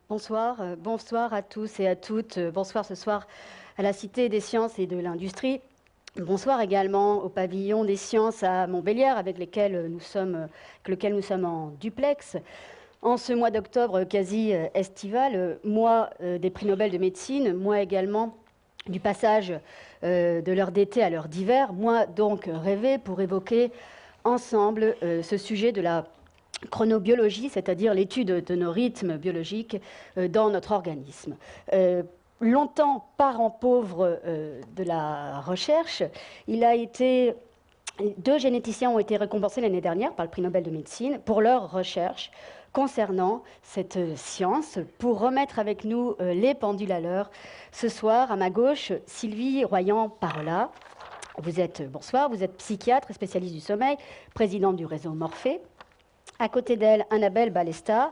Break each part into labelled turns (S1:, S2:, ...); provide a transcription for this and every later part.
S1: Bonsoir, bonsoir à tous et à toutes. Bonsoir ce soir à la Cité des sciences et de l'industrie. Bonsoir également au pavillon des sciences à Montbéliard avec lequel nous sommes en duplex. En ce mois d'octobre quasi estival, mois des prix Nobel de médecine, mois également du passage de l'heure d'été à l'heure d'hiver, mois donc rêvé pour évoquer ensemble ce sujet de la chronobiologie, c'est-à-dire l'étude de nos rythmes biologiques dans notre organisme. Longtemps parent pauvre de la recherche, deux généticiens ont été récompensés l'année dernière par le prix Nobel de médecine pour leur recherche concernant cette science. Pour remettre avec nous les pendules à l'heure, ce soir, à ma gauche, Sylvie Royan-Parola. Bonsoir, vous êtes psychiatre, spécialiste du sommeil, présidente du réseau Morphée. À côté d'elle, Annabelle Balesta.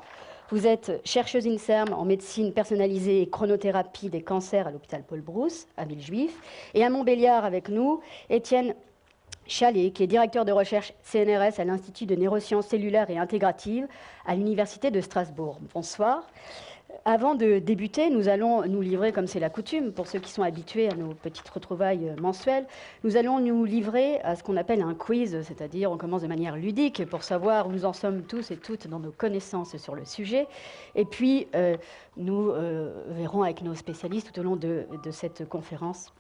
S1: Vous êtes chercheuse INSERM en médecine personnalisée et chronothérapie des cancers à l'hôpital Paul Brousse, à Villejuif. Et à Montbéliard avec nous, Étienne Challet, qui est directeur de recherche CNRS à l'Institut de neurosciences cellulaires et intégratives à l'Université de Strasbourg. Bonsoir. Avant de débuter, nous allons nous livrer, comme c'est la coutume, pour ceux qui sont habitués à nos petites retrouvailles mensuelles, nous allons nous livrer à ce qu'on appelle un quiz, c'est-à-dire on commence de manière ludique pour savoir où nous en sommes tous et toutes dans nos connaissances sur le sujet. Et puis, nous verrons avec nos spécialistes tout au long de cette conférence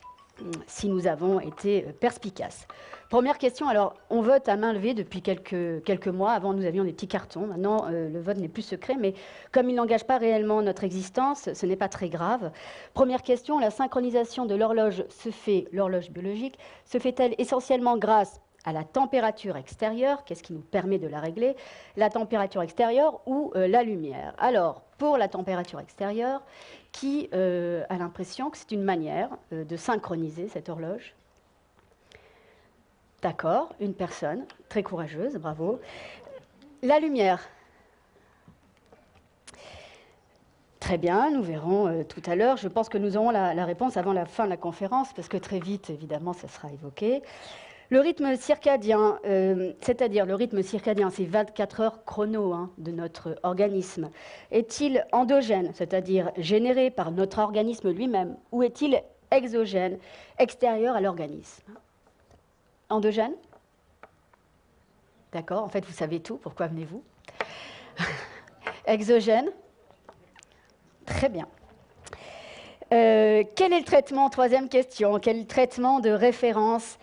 S1: si nous avons été perspicaces. Première question, alors on vote à main levée depuis quelques mois. Avant, nous avions des petits cartons. Maintenant, le vote n'est plus secret, mais comme il n'engage pas réellement notre existence, ce n'est pas très grave. Première question, la synchronisation de l'horloge biologique, se fait-elle essentiellement grâce à la température extérieure? Qu'est-ce qui nous permet de la régler? La température extérieure ou la lumière? Alors, pour la température extérieure, qui a l'impression que c'est une manière de synchroniser cette horloge? D'accord, une personne, très courageuse, bravo. La lumière. Très bien, nous verrons tout à l'heure. Je pense que nous aurons la réponse avant la fin de la conférence, parce que très vite, évidemment, ça sera évoqué. Le rythme circadien, c'est-à-dire le rythme circadien, c'est 24 heures chrono de notre organisme. Est-il endogène, c'est-à-dire généré par notre organisme lui-même, ou est-il exogène, extérieur à l'organisme? Endogène? D'accord, en fait, vous savez tout, pourquoi venez-vous? Exogène? Très bien. Quel est le traitement, troisième question, quel est le traitement de référence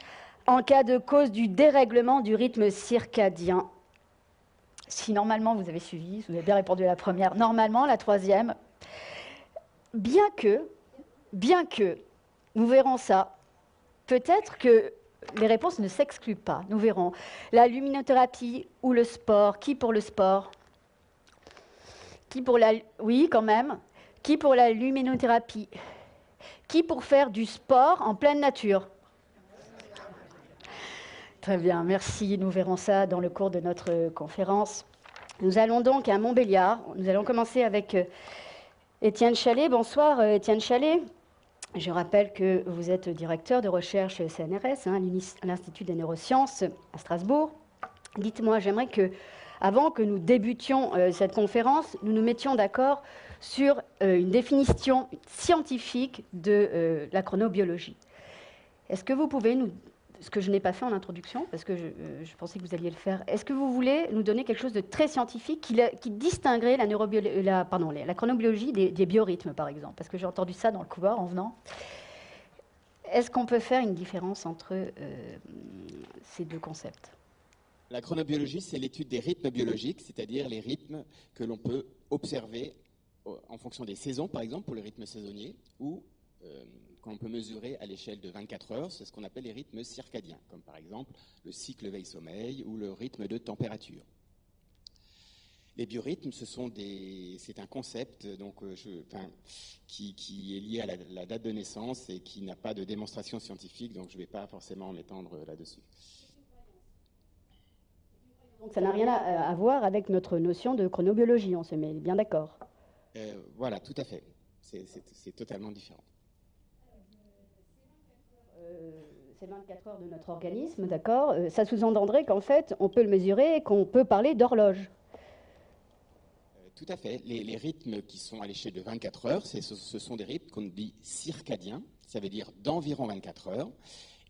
S1: en cas de cause du dérèglement du rythme circadien? Si normalement vous avez suivi, vous avez bien répondu à la première, normalement la troisième, bien que, nous verrons ça, peut-être que les réponses ne s'excluent pas, nous verrons. La luminothérapie ou le sport, qui pour le sport? Qui pour la... Oui, quand même. Qui pour la luminothérapie? Qui pour faire du sport en pleine nature? Très bien, merci. Nous verrons ça dans le cours de notre conférence. Nous allons donc à Montbéliard. Nous allons commencer avec Étienne Challet. Bonsoir, Étienne Challet. Je rappelle que vous êtes directeur de recherche CNRS à l'Institut des neurosciences à Strasbourg. Dites-moi, j'aimerais que, avant que nous débutions cette conférence, nous nous mettions d'accord sur une définition scientifique de la chronobiologie. Est-ce que vous pouvez nous... Ce que je n'ai pas fait en introduction, parce que je pensais que vous alliez le faire. Est-ce que vous voulez nous donner quelque chose de très scientifique qui distinguerait la chronobiologie des biorhythmes, par exemple? Parce que j'ai entendu ça dans le couloir en venant. Est-ce qu'on peut faire une différence entre ces deux concepts?
S2: La chronobiologie, c'est l'étude des rythmes biologiques, c'est-à-dire les rythmes que l'on peut observer en fonction des saisons, par exemple, pour le rythme saisonnier, ou qu'on peut mesurer à l'échelle de 24 heures, c'est ce qu'on appelle les rythmes circadiens, comme par exemple le cycle veille-sommeil ou le rythme de température. Les biorhythmes, c'est un concept qui est lié à la date de naissance et qui n'a pas de démonstration scientifique, donc je ne vais pas forcément m'étendre là-dessus.
S1: Donc ça n'a rien à voir avec notre notion de chronobiologie, on se met bien d'accord.
S2: Voilà, tout à fait. C'est totalement différent.
S1: C'est 24 heures de notre organisme, d'accord? Ça sous-entendrait qu'en fait, on peut le mesurer et qu'on peut parler d'horloge.
S2: Tout à fait. Les rythmes qui sont à l'échelle de 24 heures, ce sont des rythmes qu'on dit circadiens, ça veut dire d'environ 24 heures.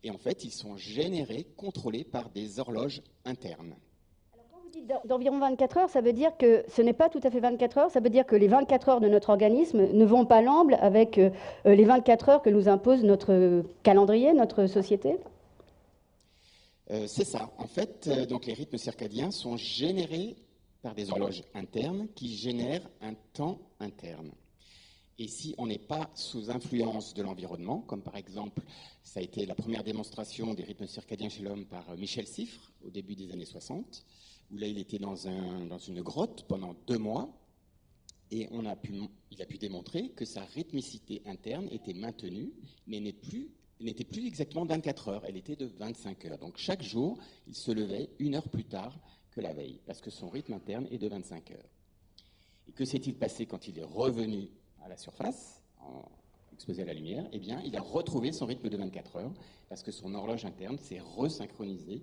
S2: Et en fait, ils sont générés, contrôlés par des horloges internes.
S1: Alors, quand vous dites d'environ 24 heures, ça veut dire que ce n'est pas tout à fait 24 heures, ça veut dire que les 24 heures de notre organisme ne vont pas l'amble avec les 24 heures que nous impose notre calendrier, notre société?
S2: C'est ça. En fait, donc les rythmes circadiens sont générés par des horloges internes qui génèrent un temps interne. Et si on n'est pas sous influence de l'environnement, comme par exemple, ça a été la première démonstration des rythmes circadiens chez l'homme par Michel Siffre au début des années 60, où là il était dans une grotte pendant 2 mois, et il a pu démontrer que sa rythmicité interne était maintenue, mais n'était plus exactement de 24 heures, elle était de 25 heures. Donc chaque jour, il se levait 1 heure plus tard que la veille, parce que son rythme interne est de 25 heures. Et que s'est-il passé quand il est revenu à la surface, exposé à la lumière? Eh bien, il a retrouvé son rythme de 24 heures, parce que son horloge interne s'est resynchronisée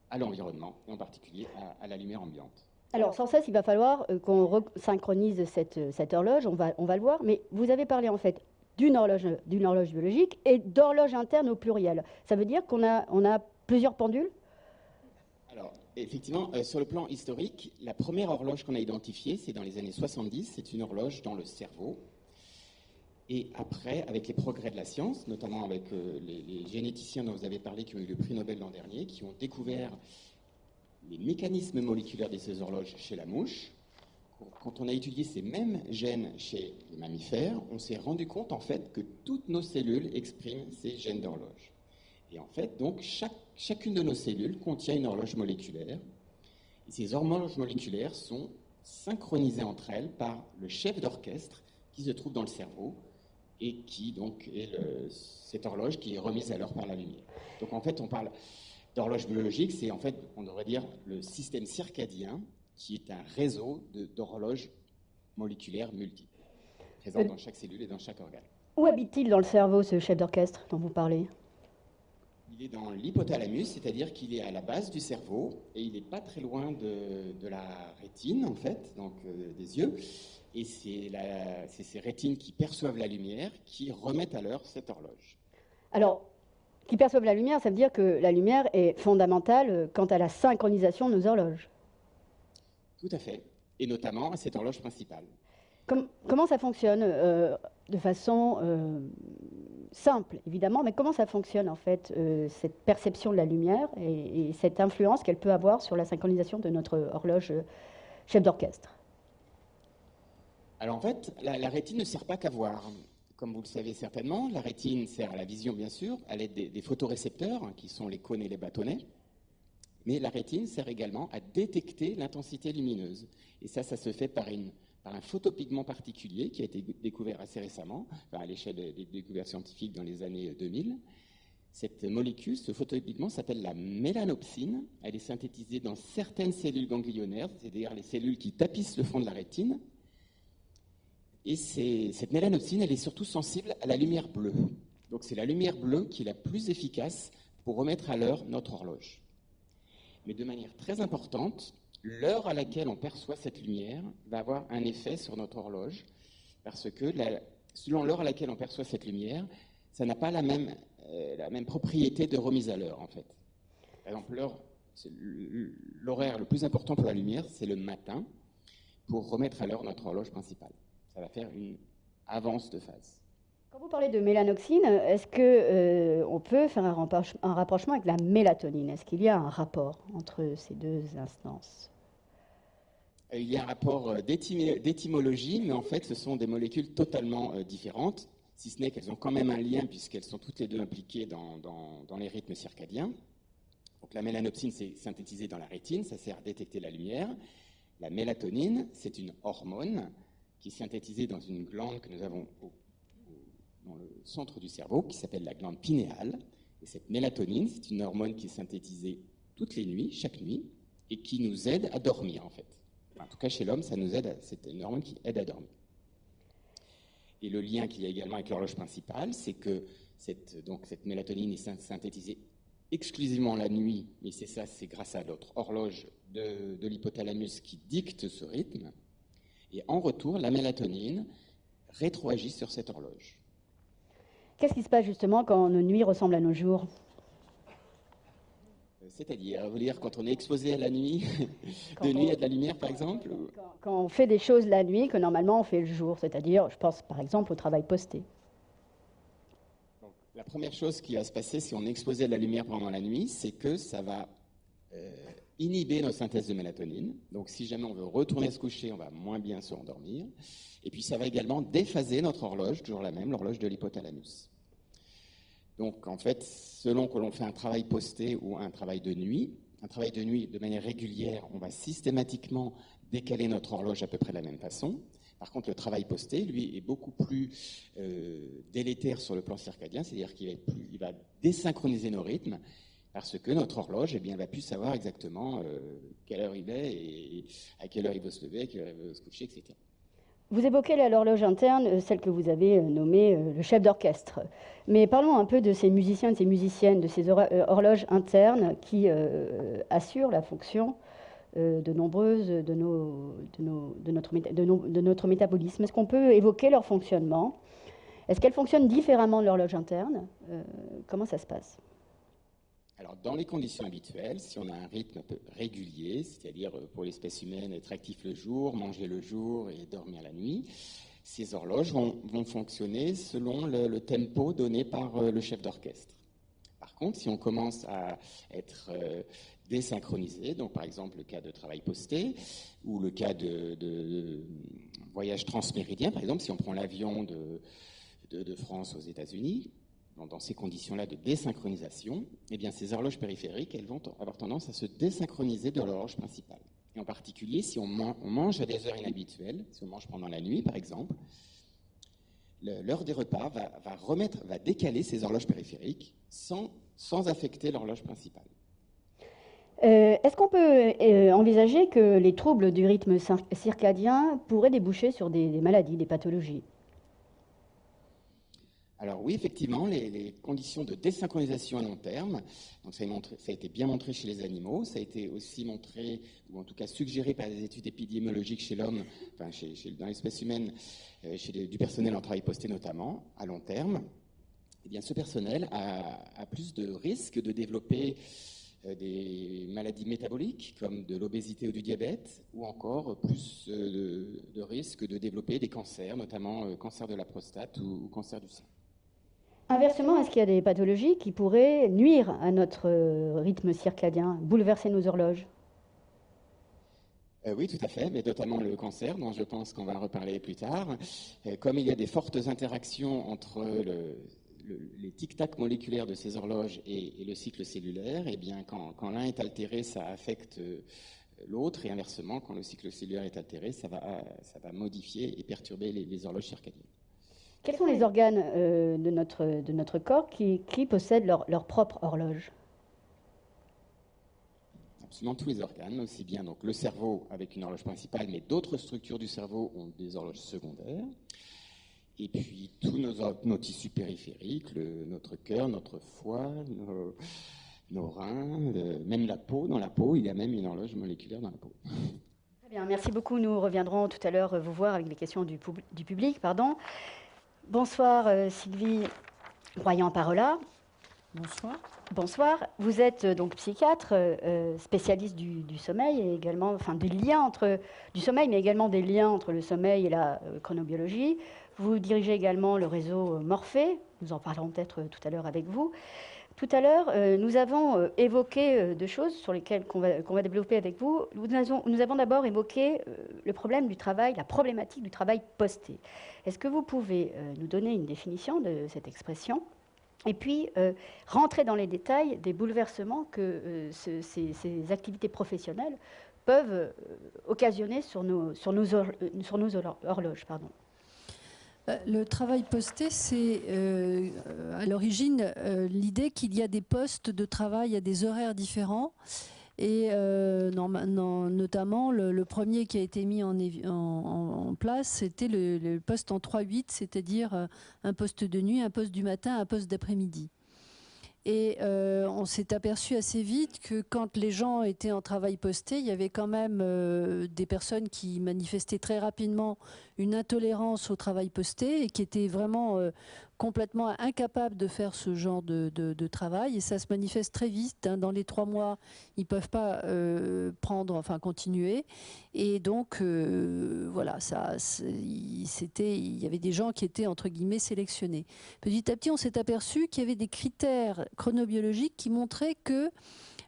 S2: à l'environnement, et en particulier à la lumière ambiante.
S1: Alors, sans cesse, il va falloir qu'on resynchronise cette horloge, on va le voir, mais vous avez parlé en fait d'une horloge biologique et d'horloge interne au pluriel. Ça veut dire qu'on a plusieurs pendules?
S2: Alors, effectivement, sur le plan historique, la première horloge qu'on a identifiée, c'est dans les années 70, c'est une horloge dans le cerveau. Et après, avec les progrès de la science, notamment avec les généticiens dont vous avez parlé, qui ont eu le prix Nobel l'an dernier, qui ont découvert les mécanismes moléculaires de ces horloges chez la mouche, quand on a étudié ces mêmes gènes chez les mammifères, on s'est rendu compte en fait que toutes nos cellules expriment ces gènes d'horloge. Et en fait, donc, chacune de nos cellules contient une horloge moléculaire. Et ces horloges moléculaires sont synchronisées entre elles par le chef d'orchestre qui se trouve dans le cerveau et qui donc est cette horloge qui est remise à l'heure par la lumière. Donc en fait, on parle d'horloge biologique, c'est en fait, on devrait dire, le système circadien qui est un réseau d'horloges moléculaires multiples, présentes dans chaque cellule et dans chaque organe.
S1: Où habite-t-il dans le cerveau, ce chef d'orchestre dont vous parlez?
S2: Il est dans l'hypothalamus, c'est-à-dire qu'il est à la base du cerveau et il n'est pas très loin de la rétine, en fait, donc des yeux. Et c'est ces rétines qui perçoivent la lumière qui remettent à l'heure cette horloge.
S1: Alors, qui perçoivent la lumière, ça veut dire que la lumière est fondamentale quant à la synchronisation de nos horloges.
S2: Tout à fait, et notamment à cette horloge principale.
S1: Comment ça fonctionne de façon simple, évidemment, mais comment ça fonctionne en fait, cette perception de la lumière et cette influence qu'elle peut avoir sur la synchronisation de notre horloge chef d'orchestre?
S2: Alors en fait, la rétine ne sert pas qu'à voir. Comme vous le savez certainement, la rétine sert à la vision, bien sûr, à l'aide des photorécepteurs, qui sont les cônes et les bâtonnets. Mais la rétine sert également à détecter l'intensité lumineuse. Et ça se fait par un photopigment particulier qui a été découvert assez récemment, à l'échelle des découvertes scientifiques dans les années 2000. Cette molécule, ce photopigment, s'appelle la mélanopsine. Elle est synthétisée dans certaines cellules ganglionnaires, c'est-à-dire les cellules qui tapissent le fond de la rétine. Et cette mélanopsine, elle est surtout sensible à la lumière bleue. Donc c'est la lumière bleue qui est la plus efficace pour remettre à l'heure notre horloge. Mais de manière très importante, l'heure à laquelle on perçoit cette lumière va avoir un effet sur notre horloge, parce que selon l'heure à laquelle on perçoit cette lumière, ça n'a pas la même propriété de remise à l'heure, en fait. Par exemple, l'horaire le plus important pour la lumière, c'est le matin, pour remettre à l'heure notre horloge principale. Ça va faire une avance de phase.
S1: Quand vous parlez de mélanoxine, est-ce qu'on peut faire un rapprochement avec la mélatonine? Est-ce qu'il y a un rapport entre ces deux instances?
S2: Il y a un rapport d'étymologie, mais en fait, ce sont des molécules totalement différentes, si ce n'est qu'elles ont quand même un lien, puisqu'elles sont toutes les deux impliquées dans les rythmes circadiens. Donc la mélanopsine, c'est synthétisé dans la rétine, ça sert à détecter la lumière. La mélatonine, c'est une hormone qui est synthétisée dans une glande que nous avons dans le centre du cerveau, qui s'appelle la glande pinéale. Et cette mélatonine, c'est une hormone qui est synthétisée toutes les nuits, chaque nuit, et qui nous aide à dormir, en fait. En tout cas, chez l'homme, c'est une hormone qui aide à dormir. Et le lien qu'il y a également avec l'horloge principale, c'est que cette mélatonine est synthétisée exclusivement la nuit, mais c'est grâce à notre horloge de l'hypothalamus qui dicte ce rythme. Et en retour, la mélatonine rétroagit sur cette horloge.
S1: Qu'est-ce qui se passe justement quand nos nuits ressemblent à nos jours?
S2: C'est-à-dire, vous voulez dire quand on est exposé à la nuit,
S1: Quand
S2: de nuit
S1: on-
S2: à de la lumière par exemple
S1: Quand on fait des choses la nuit que normalement on fait le jour, c'est-à-dire, je pense par exemple au travail posté.
S2: Donc, la première chose qui va se passer si on est exposé à de la lumière pendant la nuit, c'est que ça va inhiber notre synthèse de mélatonine. Donc si jamais on veut retourner se coucher, on va moins bien se endormir. Et puis ça va également déphaser notre horloge, toujours la même, l'horloge de l'hypothalamus. Donc en fait, selon que l'on fait un travail posté ou un travail de nuit de manière régulière, on va systématiquement décaler notre horloge à peu près de la même façon. Par contre, le travail posté, lui, est beaucoup plus délétère sur le plan circadien, c'est-à-dire qu'il va désynchroniser nos rythmes, parce que notre horloge, eh bien, va plus savoir exactement quelle heure il est et à quelle heure il veut se lever, à quelle heure il veut se coucher, etc.
S1: Vous évoquez l'horloge interne, celle que vous avez nommée le chef d'orchestre. Mais parlons un peu de ces musiciens, de ces musiciennes, de ces horloges internes qui assurent la fonction de nombreuses de notre métabolisme. Est-ce qu'on peut évoquer leur fonctionnement? Est-ce qu'elles fonctionnent différemment de l'horloge interne? Comment ça se passe?
S2: Alors, dans les conditions habituelles, si on a un rythme un peu régulier, c'est-à-dire pour l'espèce humaine, être actif le jour, manger le jour et dormir la nuit, ces horloges vont fonctionner selon le tempo donné par le chef d'orchestre. Par contre, si on commence à être désynchronisé, donc par exemple le cas de travail posté ou le cas de voyage transméridien, par exemple si on prend l'avion de France aux États-Unis, dans ces conditions-là de désynchronisation, eh bien, ces horloges périphériques, elles vont avoir tendance à se désynchroniser de l'horloge principale. Et en particulier, si on mange à des heures inhabituelles, si on mange pendant la nuit, par exemple, l'heure des repas va décaler ces horloges périphériques sans affecter l'horloge principale.
S1: Est-ce qu'on peut envisager que les troubles du rythme circadien pourraient déboucher sur des maladies, des pathologies?
S2: Alors oui, effectivement, les conditions de désynchronisation à long terme, donc ça a été bien montré chez les animaux, ça a été aussi montré, ou en tout cas suggéré par des études épidémiologiques chez l'homme, enfin dans l'espèce humaine, du personnel en travail posté notamment, à long terme. Eh bien, ce personnel a plus de risques de développer des maladies métaboliques comme de l'obésité ou du diabète, ou encore plus de risques de développer des cancers, notamment cancer de la prostate ou cancer du sein.
S1: Inversement, est-ce qu'il y a des pathologies qui pourraient nuire à notre rythme circadien, bouleverser nos horloges?
S2: Oui, tout à fait, mais notamment le cancer, dont je pense qu'on va reparler plus tard. Comme il y a des fortes interactions entre les tic-tac moléculaires de ces horloges et le cycle cellulaire, eh bien, quand l'un est altéré, ça affecte l'autre, et inversement, quand le cycle cellulaire est altéré, ça va modifier et perturber les horloges circadiennes.
S1: Quels sont les organes de notre corps qui possèdent leur propre horloge?
S2: Absolument tous les organes, aussi bien donc le cerveau avec une horloge principale, mais d'autres structures du cerveau ont des horloges secondaires. Et puis tous nos tissus périphériques, notre cœur, notre foie, nos reins, même la peau. Dans la peau, il y a même une horloge moléculaire dans la peau.
S1: Très bien, merci beaucoup. Nous reviendrons tout à l'heure vous voir avec les questions du public. Bonsoir Sylvie Royan-Parola.
S3: Bonsoir.
S1: Bonsoir. Vous êtes donc psychiatre, spécialiste du sommeil et également, enfin des liens du sommeil, mais également des liens entre le sommeil et la chronobiologie. Vous dirigez également le réseau Morphée. Nous en parlerons peut-être tout à l'heure avec vous. Tout à l'heure, nous avons évoqué deux choses sur lesquelles qu'on va développer avec vous. Nous avons d'abord évoqué le problème du travail, la problématique du travail posté. Est-ce que vous pouvez nous donner une définition de cette expression et puis rentrer dans les détails des bouleversements que ces activités professionnelles peuvent occasionner sur nos horloges, pardon.
S3: Le travail posté, c'est à l'origine l'idée qu'il y a des postes de travail à des horaires différents. Et notamment, le premier qui a été mis en place, c'était le poste en 3-8, c'est-à-dire un poste de nuit, un poste du matin, un poste d'après-midi. Et on s'est aperçu assez vite que quand les gens étaient en travail posté, il y avait quand même des personnes qui manifestaient très rapidement une intolérance au travail posté et qui étaient vraiment complètement incapables de faire ce genre de travail. Et ça se manifeste très vite. Hein. Dans les 3 mois, ils ne peuvent pas continuer. Et donc, voilà, il y avait des gens qui étaient, entre guillemets, sélectionnés. Petit à petit, on s'est aperçu qu'il y avait des critères chronobiologiques qui montraient que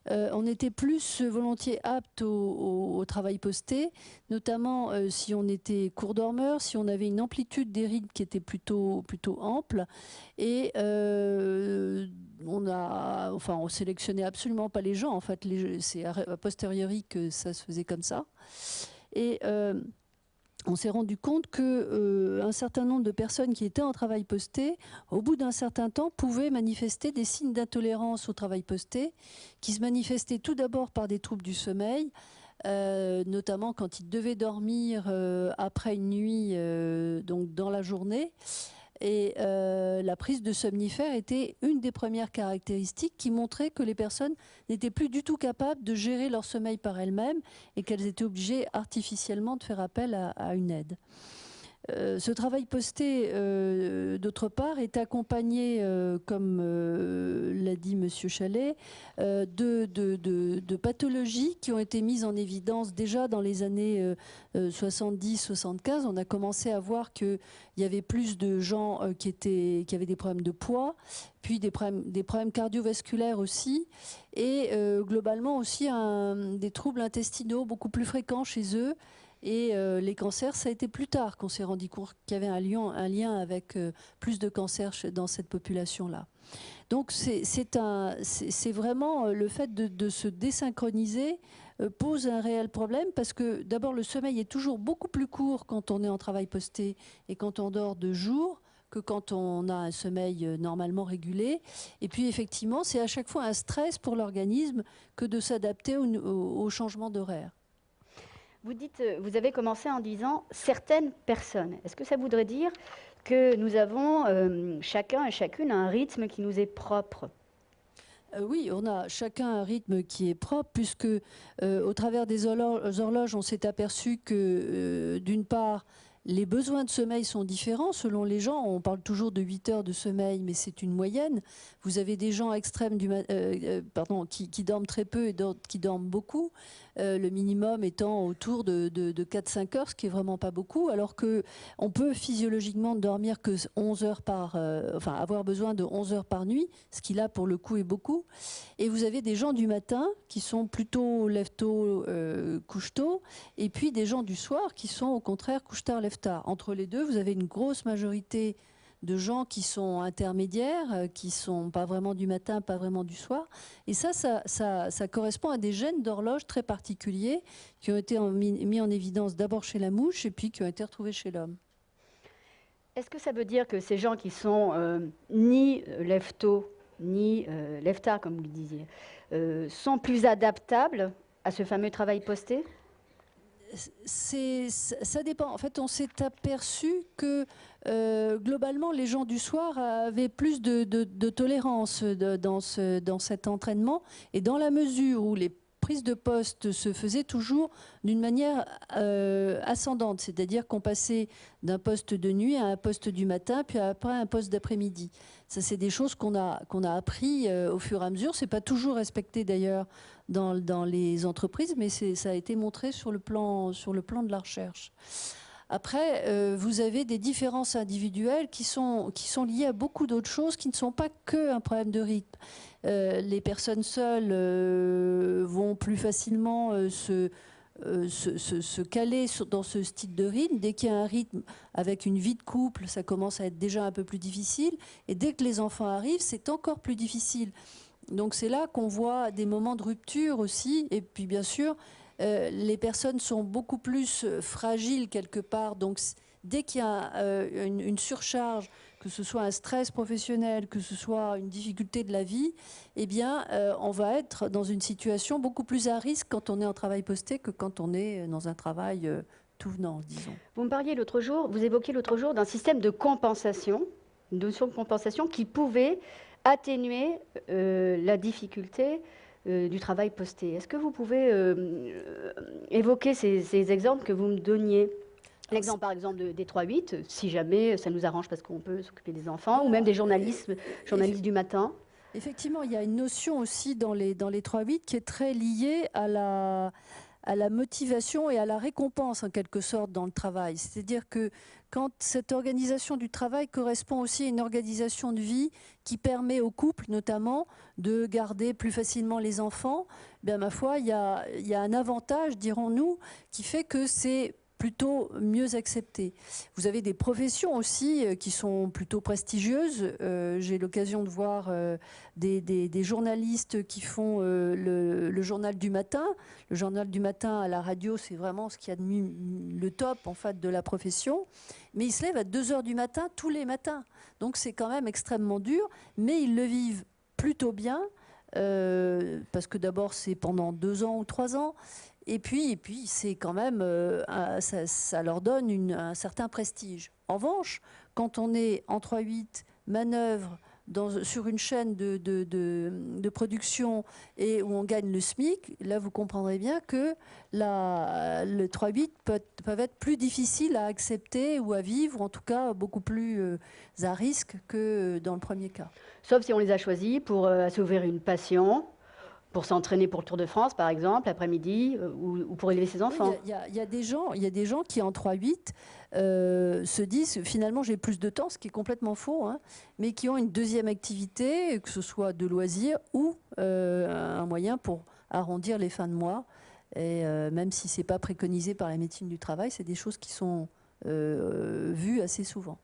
S3: on était plus volontiers apte au travail posté, notamment si on était court dormeur, si on avait une amplitude des rythmes qui était plutôt ample. Et on sélectionnait absolument pas les gens. En fait, c'est a posteriori que ça se faisait comme ça. Et on s'est rendu compte qu'un certain nombre de personnes qui étaient en travail posté, au bout d'un certain temps, pouvaient manifester des signes d'intolérance au travail posté, qui se manifestaient tout d'abord par des troubles du sommeil, notamment quand ils devaient dormir après une nuit, donc dans la journée. Et la prise de somnifères était une des premières caractéristiques qui montrait que les personnes n'étaient plus du tout capables de gérer leur sommeil par elles-mêmes et qu'elles étaient obligées artificiellement de faire appel à une aide. Ce travail posté, d'autre part, est accompagné, comme l'a dit M. Chalet, de pathologies qui ont été mises en évidence déjà dans les années 70-75. On a commencé à voir qu'il y avait plus de gens qui avaient des problèmes de poids, puis des problèmes cardiovasculaires aussi, et globalement aussi des troubles intestinaux beaucoup plus fréquents chez eux. Et les cancers, ça a été plus tard qu'on s'est rendu compte qu'il y avait un lien avec plus de cancers dans cette population-là. Donc c'est vraiment le fait de se désynchroniser pose un réel problème parce que d'abord le sommeil est toujours beaucoup plus court quand on est en travail posté et quand on dort de jour que quand on a un sommeil normalement régulé. Et puis effectivement, c'est à chaque fois un stress pour l'organisme que de s'adapter au changement d'horaire.
S1: Vous avez commencé en disant certaines personnes. Est-ce que ça voudrait dire que nous avons chacun et chacune un rythme qui nous est propre ?
S3: Oui, on a chacun un rythme qui est propre, puisque au travers des horloges, on s'est aperçu que d'une part, les besoins de sommeil sont différents selon les gens. On parle toujours de 8 heures de sommeil, mais c'est une moyenne. Vous avez des gens extrêmes qui dorment très peu et d'autres qui dorment beaucoup. Le minimum étant autour de 4-5 heures, ce qui est vraiment pas beaucoup, alors qu'on peut physiologiquement dormir que 11 heures avoir besoin de 11 heures par nuit, ce qui là pour le coup est beaucoup. Et vous avez des gens du matin qui sont plutôt lève-tôt, couche-tôt, et puis des gens du soir qui sont au contraire couche-tard, lève-tard. Entre les deux, vous avez une grosse majorité de gens qui sont intermédiaires, qui sont pas vraiment du matin, pas vraiment du soir. Et ça correspond à des gènes d'horloge très particuliers qui ont été mis en évidence d'abord chez la mouche et puis qui ont été retrouvés chez l'homme.
S1: Est-ce que ça veut dire que ces gens qui sont ni lève-tôt, ni lève-tard, comme vous le disiez, sont plus adaptables à ce fameux travail posté ?
S3: Ça dépend. En fait, on s'est aperçu que globalement, les gens du soir avaient plus de tolérance dans cet entraînement. Et dans la mesure où les prises de poste se faisaient toujours d'une manière ascendante, c'est-à-dire qu'on passait d'un poste de nuit à un poste du matin, puis après un poste d'après-midi. Ça, c'est des choses qu'on a appris au fur et à mesure. C'est pas toujours respecté d'ailleurs dans les entreprises, mais ça a été montré sur le plan de la recherche. Après, vous avez des différences individuelles qui sont liées à beaucoup d'autres choses, qui ne sont pas qu'un problème de rythme. Les personnes seules vont plus facilement se caler dans ce style de rythme. Dès qu'il y a un rythme avec une vie de couple, ça commence à être déjà un peu plus difficile. Et dès que les enfants arrivent, c'est encore plus difficile. Donc c'est là qu'on voit des moments de rupture aussi. Et puis bien sûr, les personnes sont beaucoup plus fragiles quelque part. Donc dès qu'il y a une surcharge, que ce soit un stress professionnel, que ce soit une difficulté de la vie, eh bien, on va être dans une situation beaucoup plus à risque quand on est en travail posté que quand on est dans un travail tout venant, disons.
S1: Vous évoquiez l'autre jour d'un système de compensation, une notion de compensation qui pouvait atténuer la difficulté du travail posté. Est-ce que vous pouvez évoquer ces exemples que vous me donniez? L'exemple, par exemple, des 3-8, si jamais ça nous arrange parce qu'on peut s'occuper des enfants, ou même des journalistes du matin.
S3: Effectivement, il y a une notion aussi dans les 3-8 qui est très liée à la motivation et à la récompense, en quelque sorte, dans le travail. C'est-à-dire que quand cette organisation du travail correspond aussi à une organisation de vie qui permet aux couples, notamment, de garder plus facilement les enfants, bien, ma foi, il y a un avantage, dirons-nous, qui fait que c'est plutôt mieux accepté. Vous avez des professions aussi qui sont plutôt prestigieuses. J'ai l'occasion de voir des journalistes qui font le journal du matin. Le journal du matin à la radio, c'est vraiment ce qu'il y a de le top en fait de la profession. Mais ils se lèvent à 2 heures du matin tous les matins. Donc c'est quand même extrêmement dur, mais ils le vivent plutôt bien. Parce que d'abord c'est pendant 2 ans ou 3 ans. Et puis c'est quand même, ça leur donne un certain prestige. En revanche, quand on est en 3-8, manœuvre sur une chaîne de production et où on gagne le SMIC, là vous comprendrez bien que le 3-8 peuvent être plus difficiles à accepter ou à vivre, en tout cas beaucoup plus à risque que dans le premier cas.
S1: Sauf si on les a choisis pour s'ouvrir une passion, pour s'entraîner pour le Tour de France, par exemple, l'après-midi, ou pour élever ses enfants.
S3: Il y a des gens qui, en 3-8, se disent, finalement, j'ai plus de temps, ce qui est complètement faux, hein, mais qui ont une deuxième activité, que ce soit de loisir ou un moyen pour arrondir les fins de mois. Et même si ce n'est pas préconisé par la médecine du travail, c'est des choses qui sont vues assez souvent.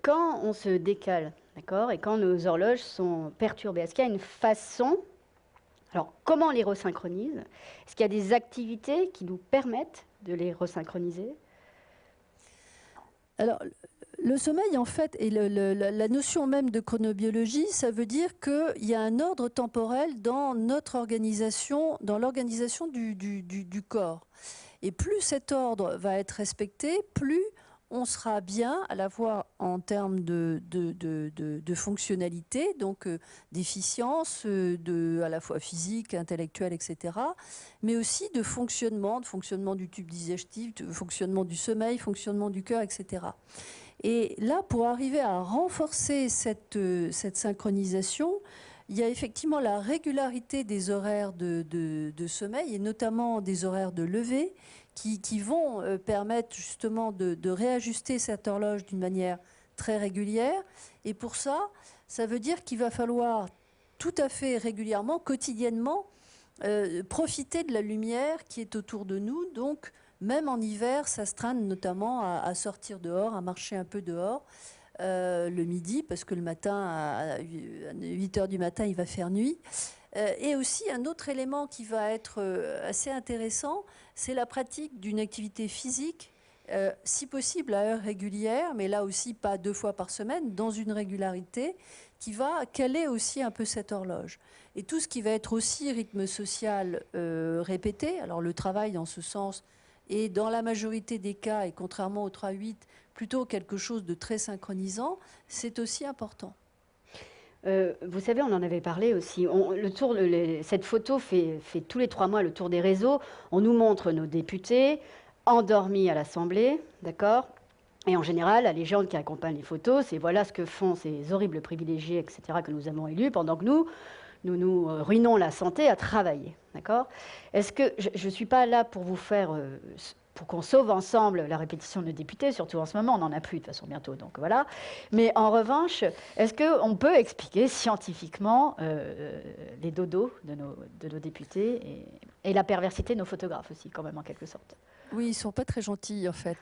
S1: Quand on se décale, d'accord, et quand nos horloges sont perturbées, est-ce qu'il y a une façon... Alors, comment on les resynchronise? Est-ce qu'il y a des activités qui nous permettent de les resynchroniser?
S3: Alors, le sommeil, en fait, et la notion même de chronobiologie, ça veut dire qu'il y a un ordre temporel dans notre organisation, dans l'organisation du corps. Et plus cet ordre va être respecté, plus on sera bien, à la fois en termes de fonctionnalité, donc d'efficience, à la fois physique, intellectuelle, etc., mais aussi de fonctionnement du tube digestif, de fonctionnement du sommeil, fonctionnement du cœur, etc. Et là, pour arriver à renforcer cette synchronisation, il y a effectivement la régularité des horaires de sommeil, et notamment des horaires de lever, qui vont permettre justement de réajuster cette horloge d'une manière très régulière. Et pour ça, ça veut dire qu'il va falloir tout à fait régulièrement, quotidiennement, profiter de la lumière qui est autour de nous. Donc, même en hiver, s'astreindre notamment à sortir dehors, à marcher un peu dehors le midi, parce que le matin, à 8 heures du matin, il va faire nuit. Et aussi, un autre élément qui va être assez intéressant, c'est la pratique d'une activité physique, si possible à heure régulière, mais là aussi pas 2 fois par semaine, dans une régularité qui va caler aussi un peu cette horloge. Et tout ce qui va être aussi rythme social répété, alors le travail dans ce sens est dans la majorité des cas, et contrairement au 3-8, plutôt quelque chose de très synchronisant, c'est aussi important.
S1: Vous savez, on en avait parlé aussi. Cette photo fait tous les 3 mois le tour des réseaux. On nous montre nos députés endormis à l'Assemblée, d'accord? Et en général, la légende qui accompagne les photos, c'est voilà ce que font ces horribles privilégiés, etc., que nous avons élus, pendant que nous ruinons la santé à travailler, d'accord? Est-ce que je ne suis pas là pour vous faire... pour qu'on sauve ensemble la répétition de députés, surtout en ce moment, on n'en a plus de toute façon bientôt, donc voilà. Mais en revanche, est-ce qu'on peut expliquer scientifiquement les dodos de nos députés et la perversité de nos photographes aussi, quand même, en quelque sorte?
S3: Oui, ils ne sont pas très gentils, en fait.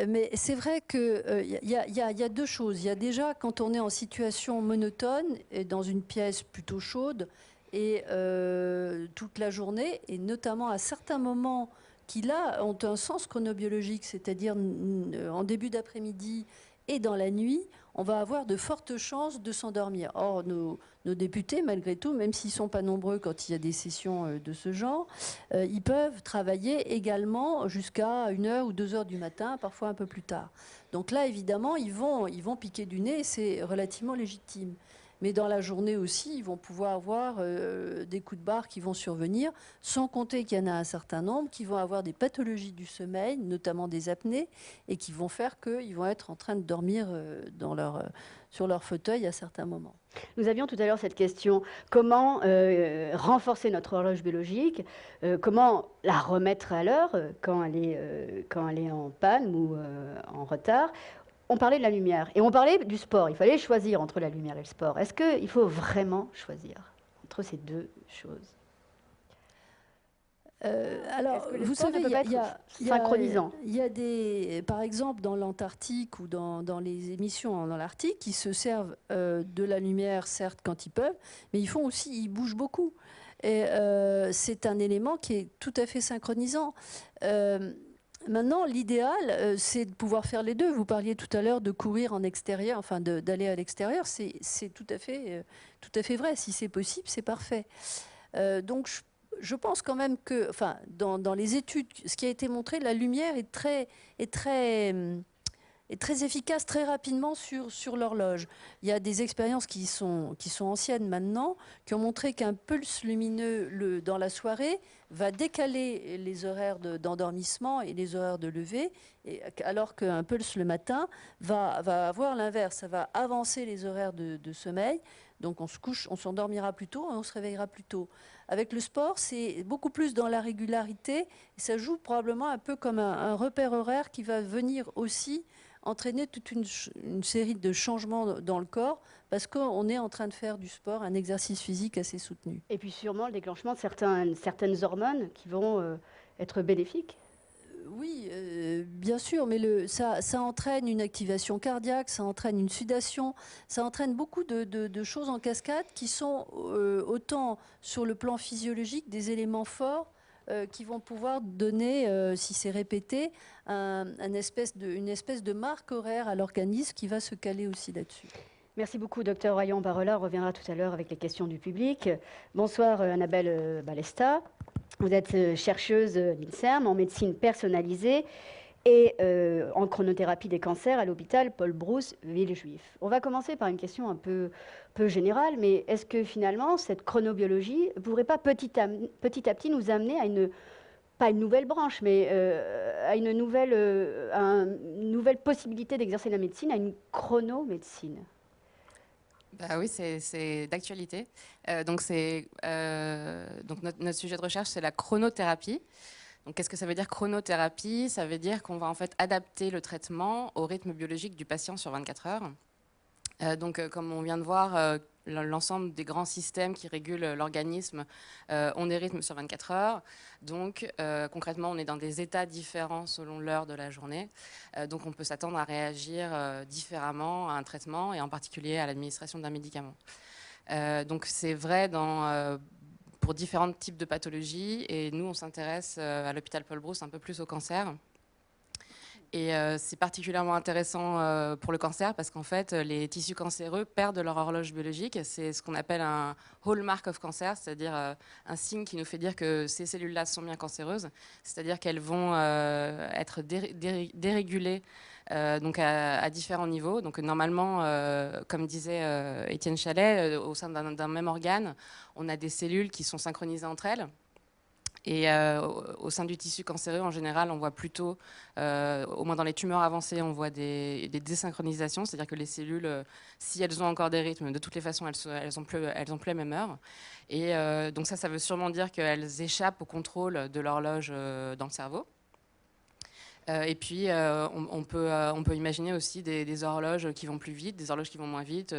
S3: Mais c'est vrai qu'il y a 2 choses. Il y a déjà, quand on est en situation monotone, et dans une pièce plutôt chaude, et toute la journée, et notamment à certains moments qui, là, ont un sens chronobiologique, c'est-à-dire en début d'après-midi et dans la nuit, on va avoir de fortes chances de s'endormir. Or, nos députés, malgré tout, même s'ils ne sont pas nombreux quand il y a des sessions de ce genre, ils peuvent travailler également jusqu'à 1 heure ou 2 heures du matin, parfois un peu plus tard. Donc là, évidemment, ils vont piquer du nez, et c'est relativement légitime. mais dans la journée aussi, ils vont pouvoir avoir des coups de barre qui vont survenir, sans compter qu'il y en a un certain nombre qui vont avoir des pathologies du sommeil, notamment des apnées, et qui vont faire qu'ils vont être en train de dormir sur leur fauteuil à certains moments.
S1: Nous avions tout à l'heure cette question, comment renforcer notre horloge biologique, comment la remettre à l'heure quand elle est en panne ou en retard. On parlait de la lumière et on parlait du sport. Il fallait choisir entre la lumière et le sport. Est-ce qu'il faut vraiment choisir entre ces deux choses?
S3: Alors, vous savez, il y a des, par exemple, dans l'Antarctique ou dans les émissions dans l'Arctique, ils se servent de la lumière, certes, quand ils peuvent, mais ils bougent beaucoup. Et c'est un élément qui est tout à fait synchronisant. Maintenant, l'idéal, c'est de pouvoir faire les deux. Vous parliez tout à l'heure de courir en extérieur, enfin d'aller à l'extérieur. C'est tout à fait vrai. Si c'est possible, c'est parfait. Donc, je pense quand même que, enfin, dans les études, ce qui a été montré, la lumière est très efficace très rapidement sur l'horloge. Il y a des expériences qui sont anciennes maintenant, qui ont montré qu'un pulse lumineux dans la soirée va décaler les horaires d'endormissement et les horaires de lever, alors qu'un pulse le matin va avoir l'inverse, ça va avancer les horaires de sommeil. Donc on se couche, on s'endormira plus tôt et on se réveillera plus tôt. Avec le sport, c'est beaucoup plus dans la régularité. Et ça joue probablement un peu comme un repère horaire qui va venir aussi entraîner toute une série de changements dans le corps parce qu'on est en train de faire du sport, un exercice physique assez soutenu.
S1: Et puis sûrement le déclenchement de certaines hormones qui vont être bénéfiques.
S3: Oui, bien sûr, mais ça entraîne une activation cardiaque, ça entraîne une sudation, ça entraîne beaucoup de choses en cascade qui sont autant sur le plan physiologique des éléments forts qui vont pouvoir donner, si c'est répété, une espèce de marque horaire à l'organisme qui va se caler aussi là-dessus.
S1: Merci beaucoup, Dr Rayan Barola. On reviendra tout à l'heure avec les questions du public. Bonsoir, Annabelle Balesta. Vous êtes chercheuse à l'INSERM en médecine personnalisée et en chronothérapie des cancers à l'hôpital Paul Brousse, Villejuif. On va commencer par une question un peu générale, mais est-ce que finalement cette chronobiologie ne pourrait pas petit à petit nous amener à pas une nouvelle branche, mais à une nouvelle possibilité d'exercer la médecine, à une chronomédecine?
S4: Bah oui, c'est d'actualité. Donc notre sujet de recherche, c'est la chronothérapie. Donc qu'est-ce que ça veut dire chronothérapie? Ça veut dire qu'on va en fait adapter le traitement au rythme biologique du patient sur 24 heures. Comme on vient de voir, l'ensemble des grands systèmes qui régulent l'organisme ont des rythmes sur 24 heures. Donc, concrètement, on est dans des états différents selon l'heure de la journée. Donc, on peut s'attendre à réagir différemment à un traitement et en particulier à l'administration d'un médicament. Donc, c'est vrai pour différents types de pathologies. Et nous, on s'intéresse à l'hôpital Paul Brousse un peu plus au cancer. Et c'est particulièrement intéressant pour le cancer parce qu'en fait, les tissus cancéreux perdent leur horloge biologique. C'est ce qu'on appelle un hallmark of cancer, c'est-à-dire un signe qui nous fait dire que ces cellules-là sont bien cancéreuses, c'est-à-dire qu'elles vont être dérégulées donc à différents niveaux. Donc normalement, comme disait Étienne Chalet, au sein d'un même organe, on a des cellules qui sont synchronisées entre elles. Et au sein du tissu cancéreux, en général, on voit plutôt, au moins dans les tumeurs avancées, on voit des désynchronisations, c'est-à-dire que les cellules, si elles ont encore des rythmes, de toutes les façons, elles ont plus la même heure. Et donc ça veut sûrement dire qu'elles échappent au contrôle de l'horloge dans le cerveau. Et puis, on peut imaginer aussi des horloges qui vont plus vite, des horloges qui vont moins vite.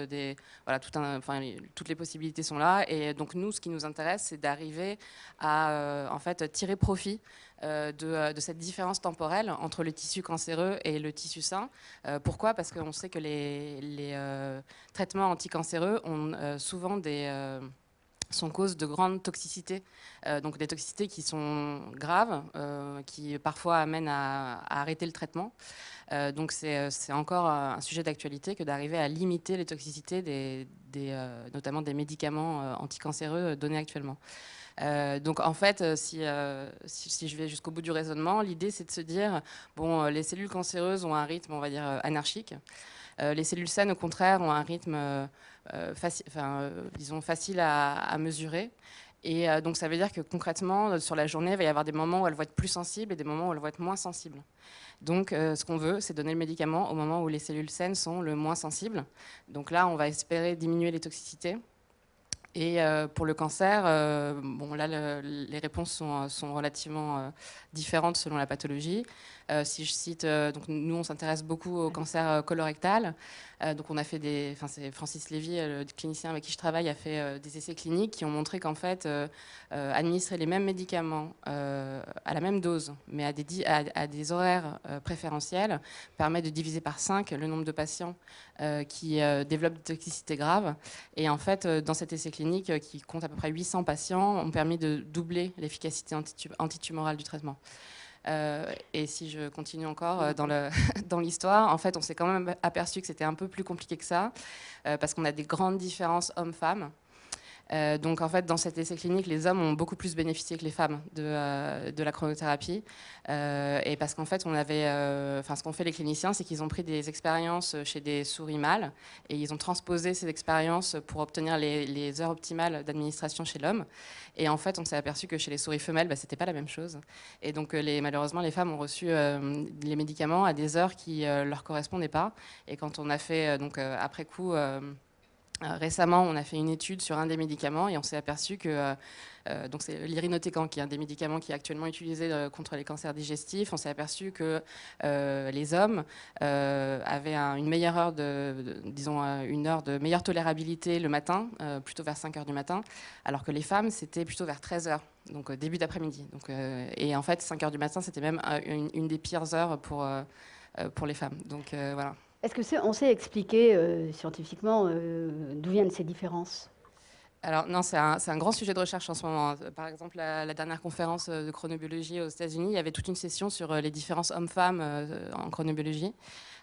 S4: Voilà, toutes les possibilités sont là. Et donc, nous, ce qui nous intéresse, c'est d'arriver à en fait, tirer profit de cette différence temporelle entre le tissu cancéreux et le tissu sain. Pourquoi? Parce qu'on sait que les traitements anticancéreux ont souvent sont cause de grandes toxicités, donc des toxicités qui sont graves, qui parfois amènent à arrêter le traitement. Donc c'est encore un sujet d'actualité que d'arriver à limiter les toxicités notamment des médicaments anticancéreux donnés actuellement. Donc en fait, si je vais jusqu'au bout du raisonnement, l'idée c'est de se dire, bon, les cellules cancéreuses ont un rythme, on va dire, anarchique. Les cellules saines, au contraire, ont un rythme disons facile à mesurer. Et donc ça veut dire que concrètement, sur la journée, il va y avoir des moments où elles vont être plus sensibles et des moments où elles vont être moins sensibles. Donc ce qu'on veut, c'est donner le médicament au moment où les cellules saines sont le moins sensibles. Donc là, on va espérer diminuer les toxicités. Et pour le cancer, bon, là, les réponses sont relativement différentes selon la pathologie. Si je cite, donc nous, on s'intéresse beaucoup au cancer colorectal. Donc on a fait c'est Francis Lévy, le clinicien avec qui je travaille, a fait des essais cliniques qui ont montré qu'en fait, administrer les mêmes médicaments à la même dose, mais à des horaires préférentiels, permet de diviser par 5 le nombre de patients qui développent des toxicités graves. Et en fait, dans cet essai clinique qui compte à peu près 800 patients, ont permis de doubler l'efficacité antitumorale du traitement. Et si je continue encore dans l'histoire, en fait, on s'est quand même aperçu que c'était un peu plus compliqué que ça, parce qu'on a des grandes différences hommes-femmes. Donc en fait, dans cet essai clinique, les hommes ont beaucoup plus bénéficié que les femmes de la chronothérapie. Et parce qu'en fait, ce qu'ont fait les cliniciens, c'est qu'ils ont pris des expériences chez des souris mâles et ils ont transposé ces expériences pour obtenir les heures optimales d'administration chez l'homme. Et en fait, on s'est aperçu que chez les souris femelles, c'était pas la même chose. Et donc malheureusement, les femmes ont reçu les médicaments à des heures qui leur correspondaient pas. Et quand on a fait après coup récemment, on a fait une étude sur un des médicaments et on s'est aperçu que donc c'est l'irinotecan, qui est un des médicaments qui est actuellement utilisé contre les cancers digestifs. On s'est aperçu que les hommes avaient une meilleure heure une heure de meilleure tolérabilité le matin, plutôt vers 5 heures du matin, alors que les femmes, c'était plutôt vers 13 heures, donc début d'après-midi. Et en fait, 5 heures du matin, c'était même une des pires heures pour les femmes. Donc voilà.
S1: Est-ce qu'on sait expliquer scientifiquement d'où viennent ces différences?
S4: Alors non, c'est un grand sujet de recherche en ce moment. Par exemple, la dernière conférence de chronobiologie aux États-Unis, il y avait toute une session sur les différences hommes-femmes en chronobiologie.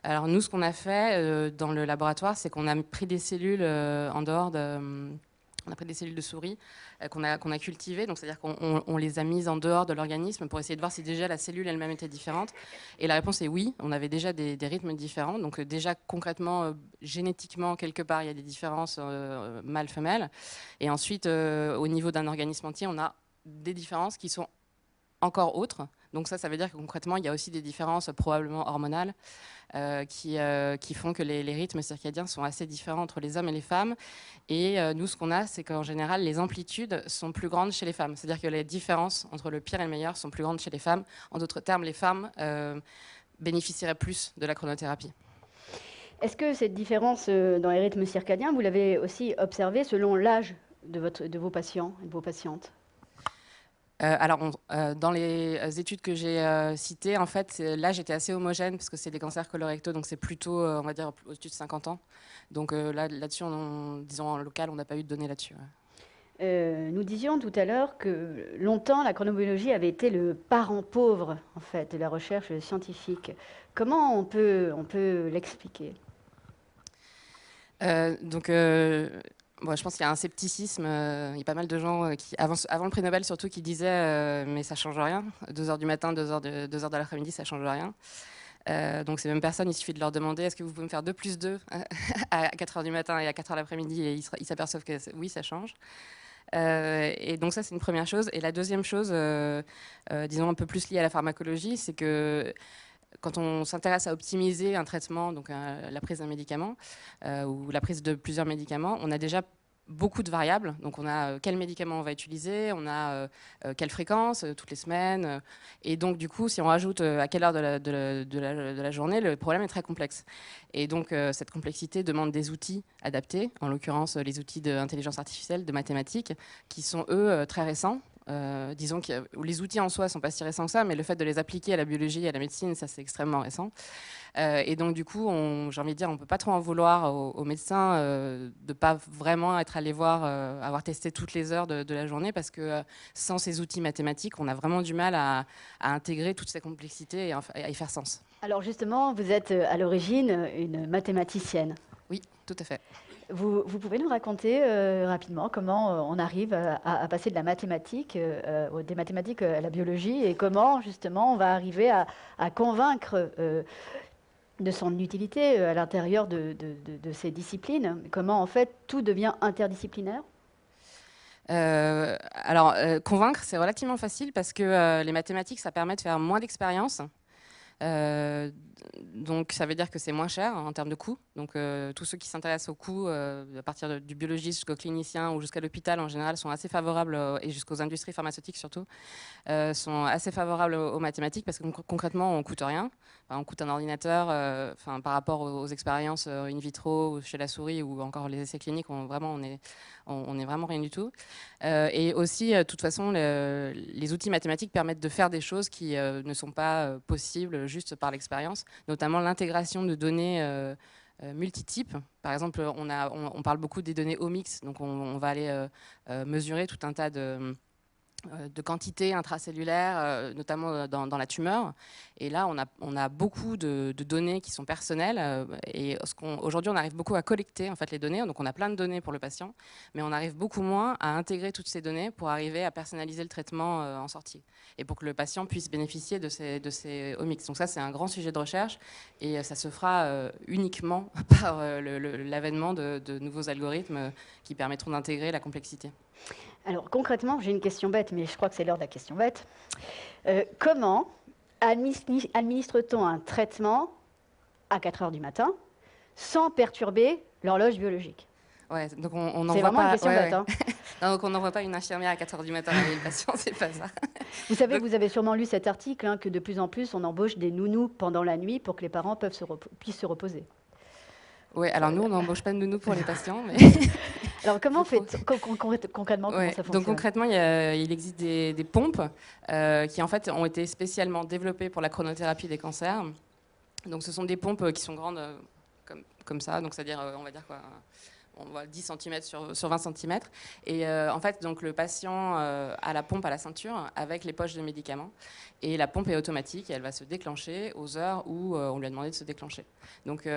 S4: Alors nous, ce qu'on a fait dans le laboratoire, c'est qu'on a pris des cellules en dehors de... On a pris des cellules de souris qu'on a cultivées, donc c'est-à-dire qu'on les a mises en dehors de l'organisme pour essayer de voir si déjà la cellule elle-même était différente. Et la réponse est oui, on avait déjà des rythmes différents. Donc déjà concrètement, génétiquement, quelque part, il y a des différences mâles-femelles. Et ensuite, au niveau d'un organisme entier, on a des différences qui sont encore autres. Donc ça veut dire que concrètement, il y a aussi des différences probablement hormonales qui font que les rythmes circadiens sont assez différents entre les hommes et les femmes. Et nous, ce qu'on a, c'est qu'en général, les amplitudes sont plus grandes chez les femmes. C'est-à-dire que les différences entre le pire et le meilleur sont plus grandes chez les femmes. En d'autres termes, les femmes bénéficieraient plus de la chronothérapie.
S1: Est-ce que cette différence dans les rythmes circadiens, vous l'avez aussi observée selon l'âge de vos patients et de vos patientes?
S4: Dans les études que j'ai citées, en fait, l'âge était assez homogène parce que c'est des cancers colorectaux, donc c'est plutôt, on va dire, au-dessus de 50 ans. Donc là-dessus, disons en local, on n'a pas eu de données là-dessus. Ouais.
S1: Nous disions tout à l'heure que longtemps, la chronobiologie avait été le parent pauvre, en fait, de la recherche scientifique. Comment on peut l'expliquer?
S4: Bon, je pense qu'il y a un scepticisme. Il y a pas mal de gens qui, avant le prix Nobel surtout, qui disaient mais ça change rien. 2 heures du matin, 2 heures de l'après-midi, ça change rien. Donc ces mêmes personnes, il suffit de leur demander est-ce que vous pouvez me faire 2 + 2 à 4 heures du matin et à 4 heures l'après-midi, et ils s'aperçoivent que oui, ça change. Et donc ça, c'est une première chose. Et la deuxième chose, disons un peu plus liée à la pharmacologie, c'est que quand on s'intéresse à optimiser un traitement, donc la prise d'un médicament ou la prise de plusieurs médicaments, on a déjà beaucoup de variables. Donc on a quel médicament on va utiliser, on a quelle fréquence, toutes les semaines. Et donc du coup, si on rajoute à quelle heure de la journée, le problème est très complexe. Et donc cette complexité demande des outils adaptés, en l'occurrence les outils d'intelligence artificielle, de mathématiques, qui sont eux très récents. Disons que les outils en soi ne sont pas si récents que ça, mais le fait de les appliquer à la biologie et à la médecine, ça c'est extrêmement récent. Et donc du coup, j'ai envie de dire, on ne peut pas trop en vouloir aux médecins de ne pas vraiment être allés voir, avoir testé toutes les heures de la journée, parce que sans ces outils mathématiques, on a vraiment du mal à intégrer toutes ces complexités et à y faire sens.
S1: Alors justement, vous êtes à l'origine une mathématicienne.
S4: Oui, tout à fait.
S1: Vous pouvez nous raconter rapidement comment on arrive à passer de la mathématique, des mathématiques à la biologie, et comment justement on va arriver à convaincre de son utilité à l'intérieur de ces disciplines. Comment, en fait, tout devient interdisciplinaire?
S4: Convaincre, c'est relativement facile parce que les mathématiques, ça permet de faire moins d'expériences. Donc ça veut dire que c'est moins cher en termes de coûts. Donc tous ceux qui s'intéressent aux coûts, à partir du biologiste jusqu'au clinicien ou jusqu'à l'hôpital en général, sont assez favorables, et jusqu'aux industries pharmaceutiques surtout, sont assez favorables aux mathématiques parce que concrètement on ne coûte rien. Enfin, on coûte un ordinateur par rapport aux expériences in vitro, chez la souris ou encore les essais cliniques, on est vraiment rien du tout. Et aussi, de toute façon, les outils mathématiques permettent de faire des choses qui ne sont pas possibles juste par l'expérience, notamment l'intégration de données multitypes. Par exemple, on parle beaucoup des données omics, donc on va aller mesurer tout un tas de quantités intracellulaires, notamment dans la tumeur. Et là, on a beaucoup de données qui sont personnelles. Et aujourd'hui, on arrive beaucoup à collecter en fait, les données. Donc, on a plein de données pour le patient, mais on arrive beaucoup moins à intégrer toutes ces données pour arriver à personnaliser le traitement en sortie. Et pour que le patient puisse bénéficier de ces omics. Donc ça, c'est un grand sujet de recherche. Et ça se fera uniquement par l'avènement de nouveaux algorithmes qui permettront d'intégrer la complexité.
S1: Alors concrètement, j'ai une question bête, mais je crois que c'est l'heure de la question bête. Comment administre-t-on un traitement à 4 heures du matin sans perturber l'horloge biologique?
S4: Ouais, donc
S1: c'est vraiment une question bête. Hein.
S4: Non, donc on n'envoie pas une infirmière à 4 heures du matin avec le patient, c'est pas ça.
S1: Vous savez, vous avez sûrement lu cet article, hein, que de plus en plus on embauche des nounous pendant la nuit pour que les parents puissent se reposer.
S4: Oui, alors nous on n'embauche pas de nounous pour les concrètement, mais...
S1: Alors, comment concrètement, comment ça fonctionne?
S4: Donc concrètement, il existe des pompes qui en fait ont été spécialement développées pour la chronothérapie des cancers. Donc ce sont des pompes qui sont grandes comme ça, donc c'est-à-dire, on va dire quoi, on voit 10 cm sur 20 cm. Et en fait, donc, le patient a la pompe à la ceinture avec les poches de médicaments. Et la pompe est automatique et elle va se déclencher aux heures où on lui a demandé de se déclencher. Donc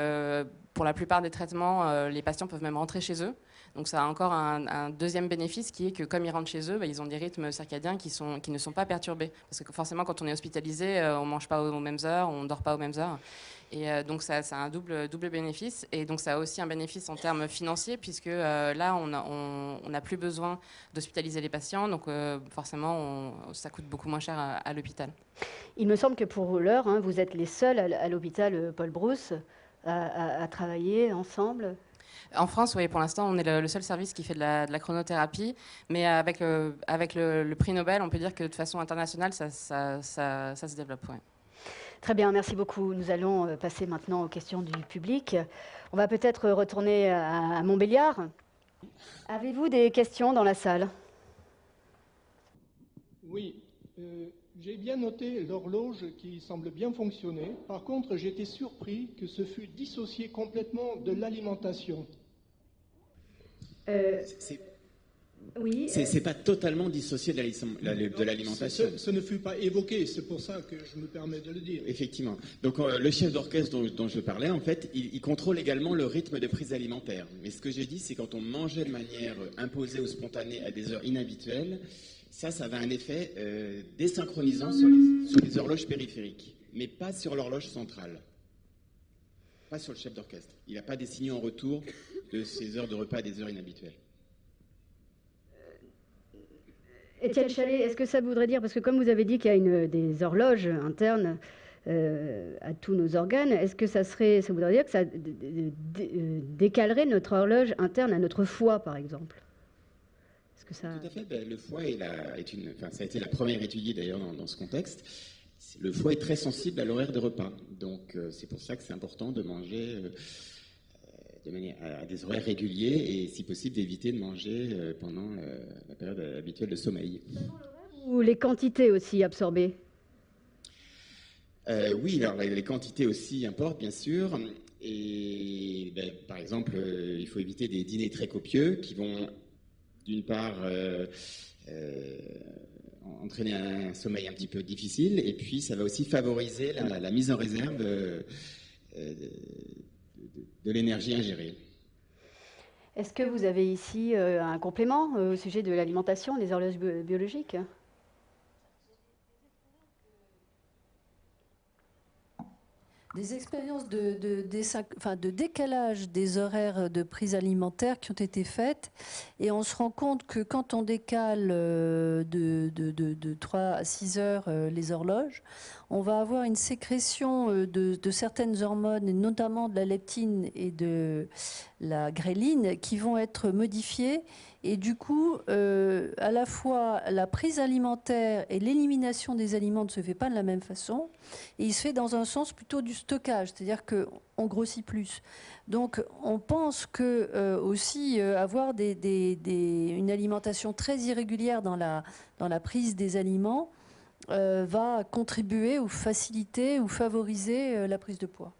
S4: pour la plupart des traitements, les patients peuvent même rentrer chez eux. Donc ça a encore un deuxième bénéfice qui est que comme ils rentrent chez eux, ils ont des rythmes circadiens qui ne sont pas perturbés. Parce que forcément, quand on est hospitalisé, on ne mange pas aux mêmes heures, on ne dort pas aux mêmes heures. Et donc ça a un double bénéfice. Et donc ça a aussi un bénéfice en termes financiers, puisque là, on n'a plus besoin d'hospitaliser les patients. Donc forcément, ça coûte beaucoup moins cher à l'hôpital.
S1: Il me semble que pour l'heure, hein, vous êtes les seuls à l'hôpital Paul Brousse à travailler ensemble.
S4: En France, oui, pour l'instant, on est le seul service qui fait de la chronothérapie. Mais avec le prix Nobel, on peut dire que de façon internationale, ça se développe. Ouais.
S1: Très bien, merci beaucoup. Nous allons passer maintenant aux questions du public. On va peut-être retourner à Montbéliard. Avez-vous des questions dans la salle?
S5: Oui. J'ai bien noté l'horloge qui semble bien fonctionner. Par contre, j'ai été surpris que ce fût dissocié complètement de l'alimentation.
S1: Oui.
S2: C'est pas totalement dissocié de l'alimentation.
S5: Ce ne fut pas évoqué, c'est pour ça que je me permets de le dire.
S2: Effectivement. Donc le chef d'orchestre dont je parlais, en fait, il contrôle également le rythme de prise alimentaire. Mais ce que j'ai dit, c'est quand on mangeait de manière imposée ou spontanée à des heures inhabituelles, ça avait un effet désynchronisant sur les horloges périphériques, mais pas sur l'horloge centrale. Pas sur le chef d'orchestre. Il n'a pas des signaux en retour de ces heures de repas à des heures inhabituelles.
S1: Étienne Challet, est-ce que ça voudrait dire, parce que comme vous avez dit qu'il y a des horloges internes à tous nos organes, est-ce que ça voudrait dire que ça décalerait notre horloge interne à notre foie, par exemple?
S2: Tout à fait. Le foie ça a été la première étudiée d'ailleurs dans ce contexte. Le foie est très sensible à l'horaire de repas. Donc c'est pour ça que c'est important de manger à des horaires réguliers et si possible d'éviter de manger pendant la période habituelle de sommeil.
S1: Ou les quantités aussi absorbées?
S2: Oui, alors les quantités aussi importent bien sûr. Et par exemple, il faut éviter des dîners très copieux qui vont d'une part entraîner un sommeil un petit peu difficile, et puis ça va aussi favoriser la mise en réserve de l'énergie ingérée.
S1: Est-ce que vous avez ici un complément au sujet de l'alimentation, des horloges biologiques?
S3: des expériences de décalage des horaires de prise alimentaire qui ont été faites. Et on se rend compte que quand on décale de 3 à 6 heures les horloges, on va avoir une sécrétion de certaines hormones, et notamment de la leptine et de la gréline, qui vont être modifiées. Et du coup, à la fois, la prise alimentaire et l'élimination des aliments ne se fait pas de la même façon. Et il se fait dans un sens plutôt du stockage, c'est-à-dire qu'on grossit plus. Donc, on pense que aussi avoir une alimentation très irrégulière dans la prise des aliments va contribuer ou faciliter ou favoriser la prise de poids.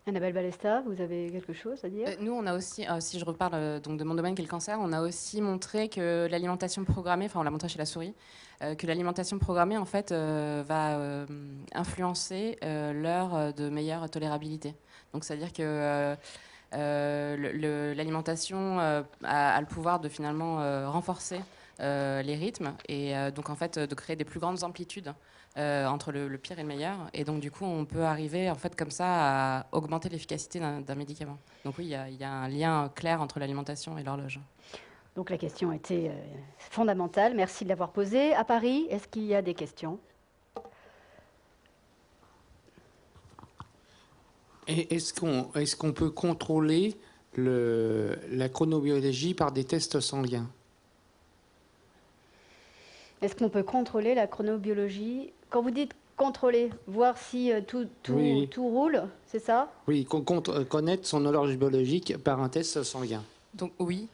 S1: Annabelle Balesta, vous avez quelque chose à dire?
S4: Nous, on a aussi, si je reparle donc de mon domaine qui est le cancer, on a aussi montré que l'alimentation programmée, enfin on l'a montré chez la souris, que l'alimentation programmée en fait va influencer l'heure de meilleure tolérabilité. Donc c'est-à-dire que l'alimentation a le pouvoir de finalement renforcer les rythmes et donc en fait de créer des plus grandes amplitudes entre le pire et le meilleur. Et donc, du coup, on peut arriver, en fait, comme ça, à augmenter l'efficacité d'un médicament. Donc, oui, il y a un lien clair entre l'alimentation et l'horloge.
S1: Donc, la question était fondamentale. Merci de l'avoir posée. À Paris, est-ce qu'il y a des questions?
S6: Est-ce qu'on peut contrôler la chronobiologie par des tests sanguins?
S1: Est-ce qu'on peut contrôler la chronobiologie? Quand vous dites contrôler, voir si tout roule, c'est ça?
S6: Oui, connaître son horloge biologique par un test sanguin.
S4: Donc oui.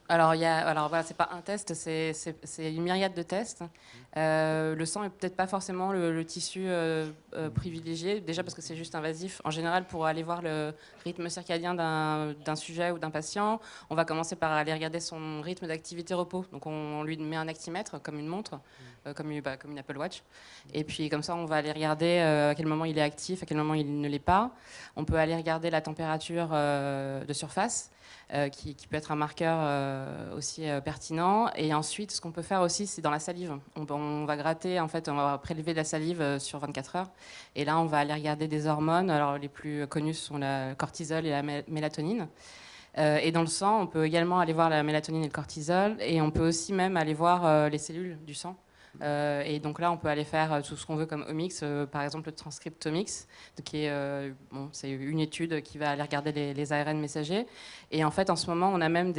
S4: Alors voilà, c'est pas un test, c'est une myriade de tests. Le sang est peut-être pas forcément le tissu privilégié, déjà parce que c'est juste invasif. En général, pour aller voir le rythme circadien d'un sujet ou d'un patient, on va commencer par aller regarder son rythme d'activité-repos. Donc on lui met un actimètre, comme une montre, comme une Apple Watch. Et puis comme ça, on va aller regarder à quel moment il est actif, à quel moment il ne l'est pas. On peut aller regarder la température de surface. Qui peut être un marqueur aussi pertinent. Et ensuite, ce qu'on peut faire aussi, c'est dans la salive. On va gratter, en fait, on va prélever de la salive sur 24 heures. Et là, on va aller regarder des hormones. Alors, les plus connues sont la cortisol et la mélatonine. Et dans le sang, on peut également aller voir la mélatonine et le cortisol. Et on peut aussi même aller voir les cellules du sang. Et donc là, on peut aller faire tout ce qu'on veut comme omics, par exemple le transcriptomics, qui est c'est une étude qui va aller regarder les ARN messagers. Et en fait, en ce moment, on a même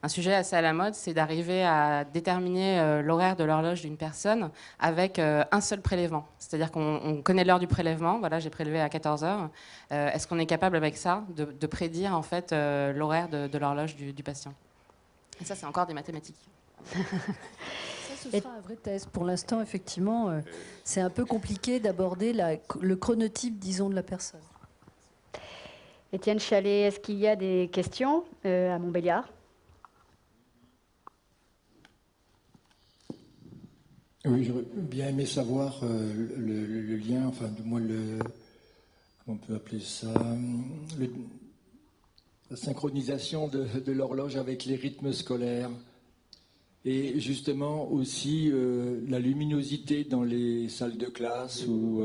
S4: un sujet assez à la mode, c'est d'arriver à déterminer l'horaire de l'horloge d'une personne avec un seul prélèvement. C'est-à-dire qu'on connaît l'heure du prélèvement. Voilà, j'ai prélevé à 14 heures. Est-ce qu'on est capable avec ça de prédire en fait l'horaire de l'horloge du patient? Et ça, c'est encore des mathématiques.
S3: Ce sera un vrai test. Pour l'instant, effectivement, c'est un peu compliqué d'aborder le chronotype, disons, de la personne.
S1: Étienne Chalet, est-ce qu'il y a des questions à Montbéliard?
S7: Oui, j'aurais bien aimé savoir le lien, enfin, du moins comment on peut appeler ça, la synchronisation de l'horloge avec les rythmes scolaires. Et justement aussi la luminosité dans les salles de classe ou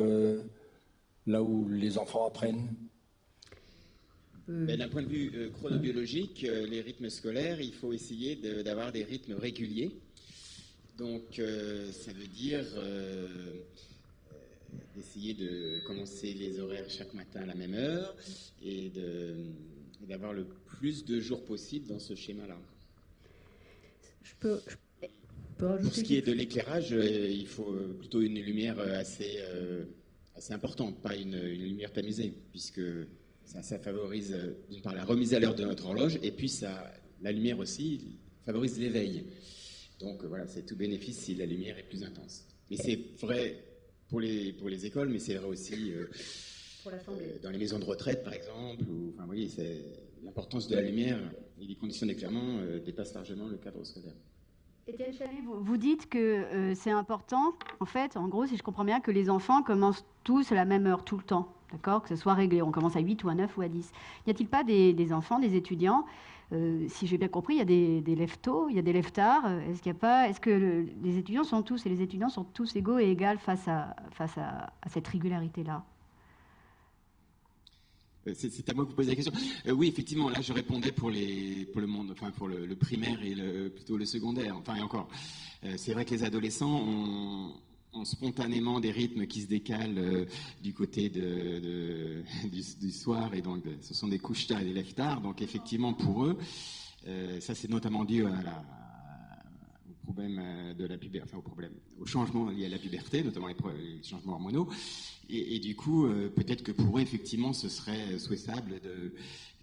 S7: là où les enfants apprennent.
S2: D'un point de vue chronobiologique, les rythmes scolaires, il faut essayer d'avoir des rythmes réguliers. Donc ça veut dire d'essayer de commencer les horaires chaque matin à la même heure et d'avoir le plus de jours possible dans ce schéma-là.
S3: Je peux
S2: Pour ce qui est de l'éclairage, il faut plutôt une lumière assez importante, pas une lumière tamisée, puisque ça favorise d'une part la remise à l'heure de notre horloge, et puis la lumière aussi favorise l'éveil. Donc voilà, c'est tout bénéfice si la lumière est plus intense. Mais c'est vrai pour les écoles, mais c'est vrai aussi dans les maisons de retraite, par exemple. Enfin, vous voyez, l'importance de la lumière et des conditions d'éclairement dépassent largement le cadre scolaire.
S1: Étienne Chalet, vous dites que c'est important, en fait, en gros, si je comprends bien, que les enfants commencent tous à la même heure, tout le temps, d'accord? Que ce soit réglé, on commence à 8 ou à 9 ou à 10. N'y a-t-il pas des enfants, des étudiants, si j'ai bien compris, il y a des lève tôt, il y a des lève tard, est-ce que les étudiants sont tous égaux et égales face à cette régularité-là?
S2: C'est à moi que vous posez la question. Oui, effectivement, là, je répondais pour le monde, enfin pour le primaire et plutôt le secondaire. Enfin, et encore, c'est vrai que les adolescents ont spontanément des rythmes qui se décalent du côté du soir, et donc ce sont des couches tard et des lèvres tard. Donc, effectivement, pour eux, ça c'est notamment dû au problème de la puberté, enfin au changement lié à la puberté, notamment les changements hormonaux. Et du coup, peut-être que pour eux, effectivement, ce serait souhaitable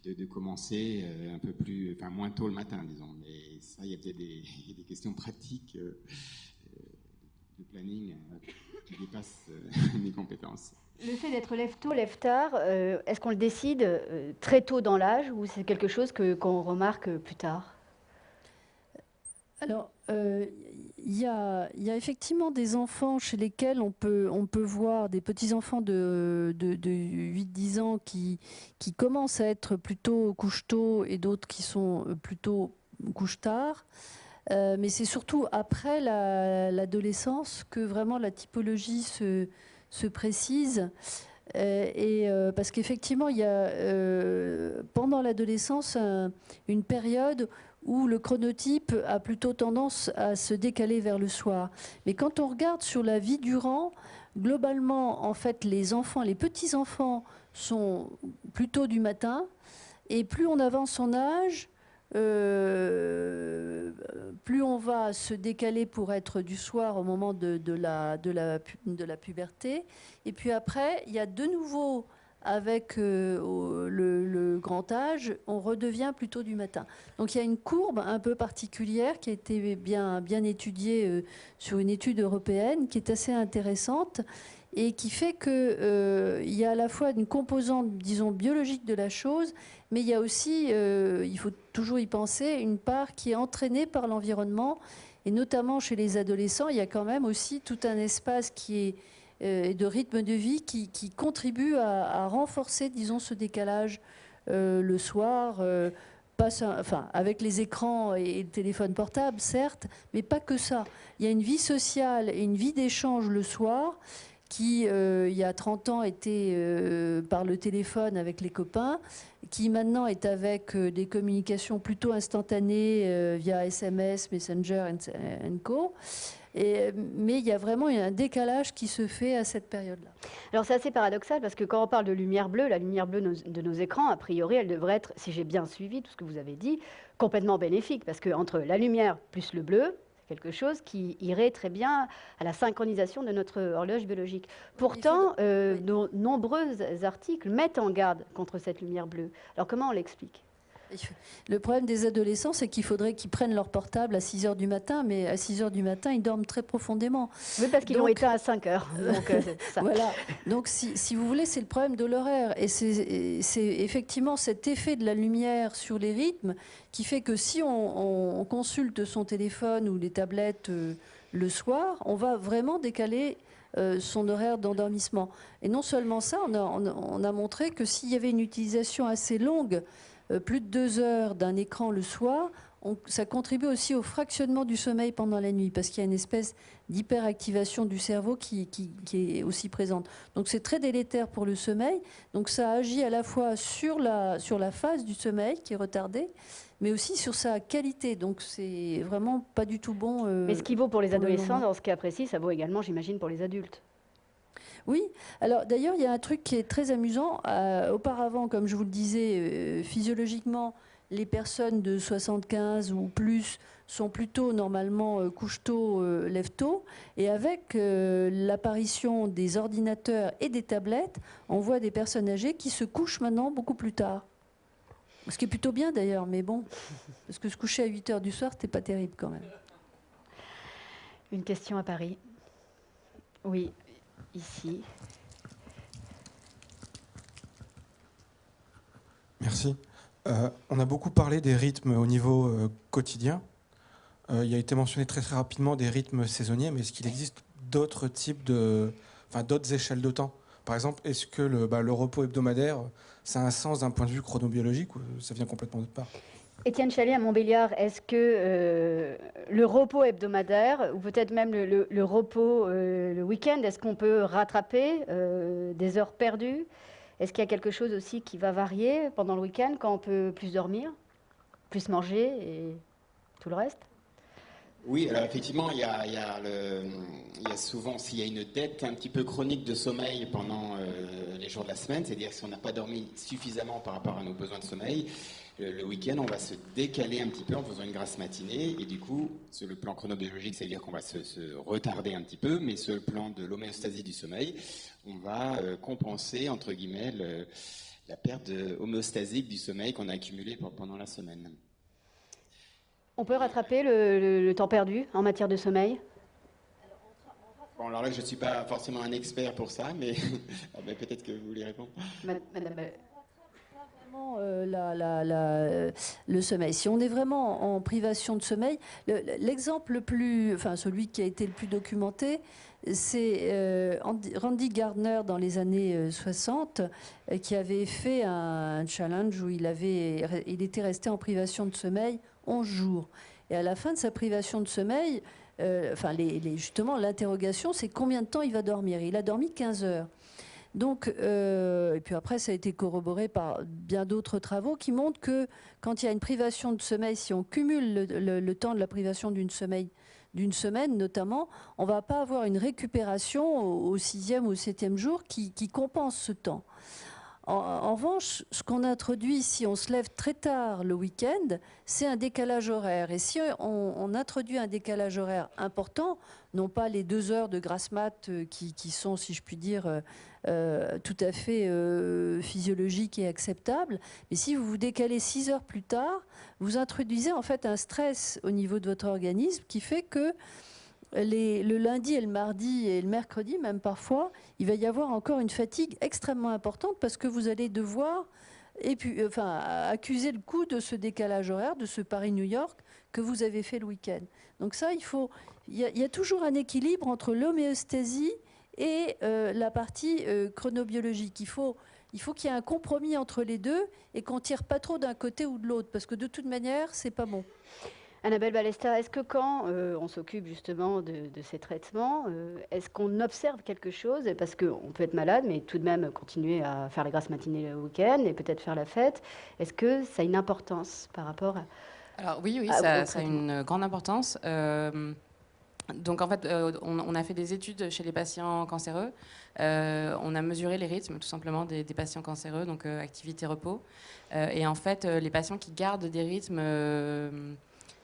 S2: de commencer un peu plus, enfin moins tôt le matin, disons. Mais ça, il y a peut-être des questions pratiques de planning qui dépassent mes compétences.
S1: Le fait d'être lève tôt, lève tard, est-ce qu'on le décide très tôt dans l'âge ou c'est quelque chose qu'on remarque plus tard?
S3: Alors, il y a effectivement des enfants chez lesquels on peut voir des petits-enfants de 8-10 ans qui commencent à être plutôt couche-tôt et d'autres qui sont plutôt couche-tard. Mais c'est surtout après l'adolescence que vraiment la typologie se précise. Parce qu'effectivement, il y a pendant l'adolescence une période où le chronotype a plutôt tendance à se décaler vers le soir. Mais quand on regarde sur la vie durant, globalement, en fait, les petits-enfants sont plutôt du matin, et plus on avance en âge, plus on va se décaler pour être du soir au moment de la puberté. Et puis après, il y a de nouveau, avec le grand âge, on redevient plutôt du matin. Donc il y a une courbe un peu particulière qui a été bien étudiée sur une étude européenne qui est assez intéressante et qui fait qu'il y a à la fois une composante, disons, biologique de la chose, mais il y a aussi, il faut toujours y penser, une part qui est entraînée par l'environnement. Et notamment chez les adolescents, il y a quand même aussi tout un espace qui est de rythme de vie qui contribue à renforcer, disons, ce décalage le soir, avec les écrans et le téléphone portable, certes, mais pas que ça. Il y a une vie sociale et une vie d'échange le soir qui, il y a 30 ans, était par le téléphone avec les copains, qui maintenant est avec des communications plutôt instantanées via SMS, Messenger et co. Mais il y a vraiment un décalage qui se fait à cette période-là.
S1: Alors c'est assez paradoxal parce que quand on parle de lumière bleue, la lumière bleue de nos écrans, a priori, elle devrait être, si j'ai bien suivi tout ce que vous avez dit, complètement bénéfique. Parce qu'entre la lumière plus le bleu, c'est quelque chose qui irait très bien à la synchronisation de notre horloge biologique. Pourtant, nos nombreux articles mettent en garde contre cette lumière bleue. Alors comment on l'explique ?
S3: Le problème des adolescents, c'est qu'il faudrait qu'ils prennent leur portable à 6 h du matin, mais à 6 h du matin, ils dorment très profondément.
S1: Oui, parce qu'ils l'ont éteint à 5 h. Donc, ça.
S3: Voilà. Donc, si vous voulez, c'est le problème de l'horaire. Et c'est effectivement cet effet de la lumière sur les rythmes qui fait que si on consulte son téléphone ou les tablettes le soir, on va vraiment décaler son horaire d'endormissement. Et non seulement ça, on a montré que s'il y avait une utilisation assez longue, plus de 2 heures d'un écran le soir, ça contribue aussi au fractionnement du sommeil pendant la nuit, parce qu'il y a une espèce d'hyperactivation du cerveau qui est aussi présente. Donc c'est très délétère pour le sommeil. Donc ça agit à la fois sur la phase du sommeil qui est retardée, mais aussi sur sa qualité. Donc c'est vraiment pas du tout bon.
S1: Mais ce qui vaut pour les adolescents, dans ce cas précis, ça vaut également, j'imagine, pour les adultes.
S3: Oui, alors d'ailleurs, il y a un truc qui est très amusant. Auparavant, comme je vous le disais, physiologiquement, les personnes de 75 ou plus sont plutôt normalement couche-tôt, lève-tôt. Et avec l'apparition des ordinateurs et des tablettes, on voit des personnes âgées qui se couchent maintenant beaucoup plus tard. Ce qui est plutôt bien d'ailleurs, mais bon, parce que se coucher à 8 h du soir, c'était pas terrible quand même.
S1: Une question à Paris. Oui. Ici.
S8: Merci. On a beaucoup parlé des rythmes au niveau quotidien. Il a été mentionné très rapidement des rythmes saisonniers, mais est-ce qu'il existe d'autres types d'autres échelles de temps ? Par exemple, est-ce que le repos hebdomadaire, ça a un sens d'un point de vue chronobiologique ou ça vient complètement d'autre part ?
S1: Étienne Challet à Montbéliard, est-ce que le repos hebdomadaire, ou peut-être même le repos le week-end, est-ce qu'on peut rattraper des heures perdues ? Est-ce qu'il y a quelque chose aussi qui va varier pendant le week-end quand on peut plus dormir, plus manger et tout le reste?
S2: Oui, alors effectivement, il y a souvent, s'il y a une dette un petit peu chronique de sommeil pendant les jours de la semaine, c'est-à-dire si on n'a pas dormi suffisamment par rapport à nos besoins de sommeil, le week-end, on va se décaler un petit peu en faisant une grasse matinée, et du coup, sur le plan chronobiologique, c'est-à-dire qu'on va se retarder un petit peu, mais sur le plan de l'homéostasie du sommeil, on va compenser, entre guillemets, la perte homéostasique du sommeil qu'on a accumulé pendant la semaine.
S1: On peut rattraper le temps perdu en matière de sommeil?
S2: Bon, alors là, je ne suis pas forcément un expert pour ça, mais peut-être que vous voulez répondre.
S1: Madame,
S3: Vraiment, le sommeil. Si on est vraiment en privation de sommeil, l'exemple le plus, enfin celui qui a été le plus documenté, c'est Randy Gardner dans les années 60, qui avait fait un challenge où il était resté en privation de sommeil 11 jours. Et à la fin de sa privation de sommeil, justement, l'interrogation, c'est combien de temps il va dormir. Il a dormi 15 heures. Donc, et puis après, ça a été corroboré par bien d'autres travaux qui montrent que quand il y a une privation de sommeil, si on cumule le temps de la privation d'une semaine notamment, on ne va pas avoir une récupération au 6e ou au 7e jour qui compense ce temps. En revanche, ce qu'on introduit si on se lève très tard le week-end, c'est un décalage horaire. Et si on introduit un décalage horaire important, non pas les 2 heures de grasse mat qui sont, si je puis dire, tout à fait physiologiques et acceptables, mais si vous vous décalez 6 heures plus tard, vous introduisez en fait un stress au niveau de votre organisme qui fait que le lundi et le mardi et le mercredi, même parfois, il va y avoir encore une fatigue extrêmement importante parce que vous allez devoir accuser le coup de ce décalage horaire, de ce Paris-New York que vous avez fait le week-end. Donc ça, il y a toujours un équilibre entre l'homéostasie et la partie chronobiologique. Il faut qu'il y ait un compromis entre les deux et qu'on tire pas trop d'un côté ou de l'autre parce que de toute manière, c'est pas bon.
S1: Annabelle Ballesta, est-ce que quand on s'occupe justement de ces traitements, est-ce qu'on observe quelque chose? Parce qu'on peut être malade, mais tout de même continuer à faire les grasses matinées le week-end et peut-être faire la fête. Est-ce que ça a une importance par rapport à...
S4: Alors oui, ça a une grande importance. Donc en fait, on a fait des études chez les patients cancéreux. On a mesuré les rythmes tout simplement des patients cancéreux, donc activité repos. Et en fait, les patients qui gardent des rythmes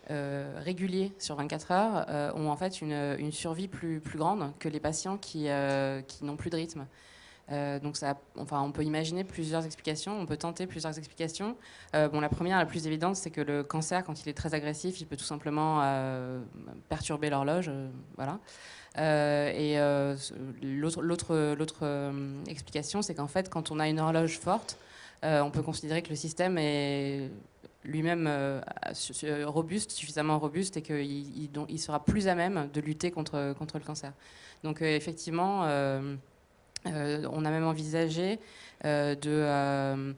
S4: réguliers sur 24 heures ont en fait une survie plus grande que les patients qui n'ont plus de rythme. Donc on peut imaginer plusieurs explications, on peut tenter plusieurs explications. La première, la plus évidente, c'est que le cancer, quand il est très agressif, il peut tout simplement perturber l'horloge. Voilà. Et l'autre explication, c'est qu'en fait, quand on a une horloge forte, on peut considérer que le système est lui-même suffisamment robuste et qu'il sera plus à même de lutter contre le cancer. Donc effectivement, on a même envisagé des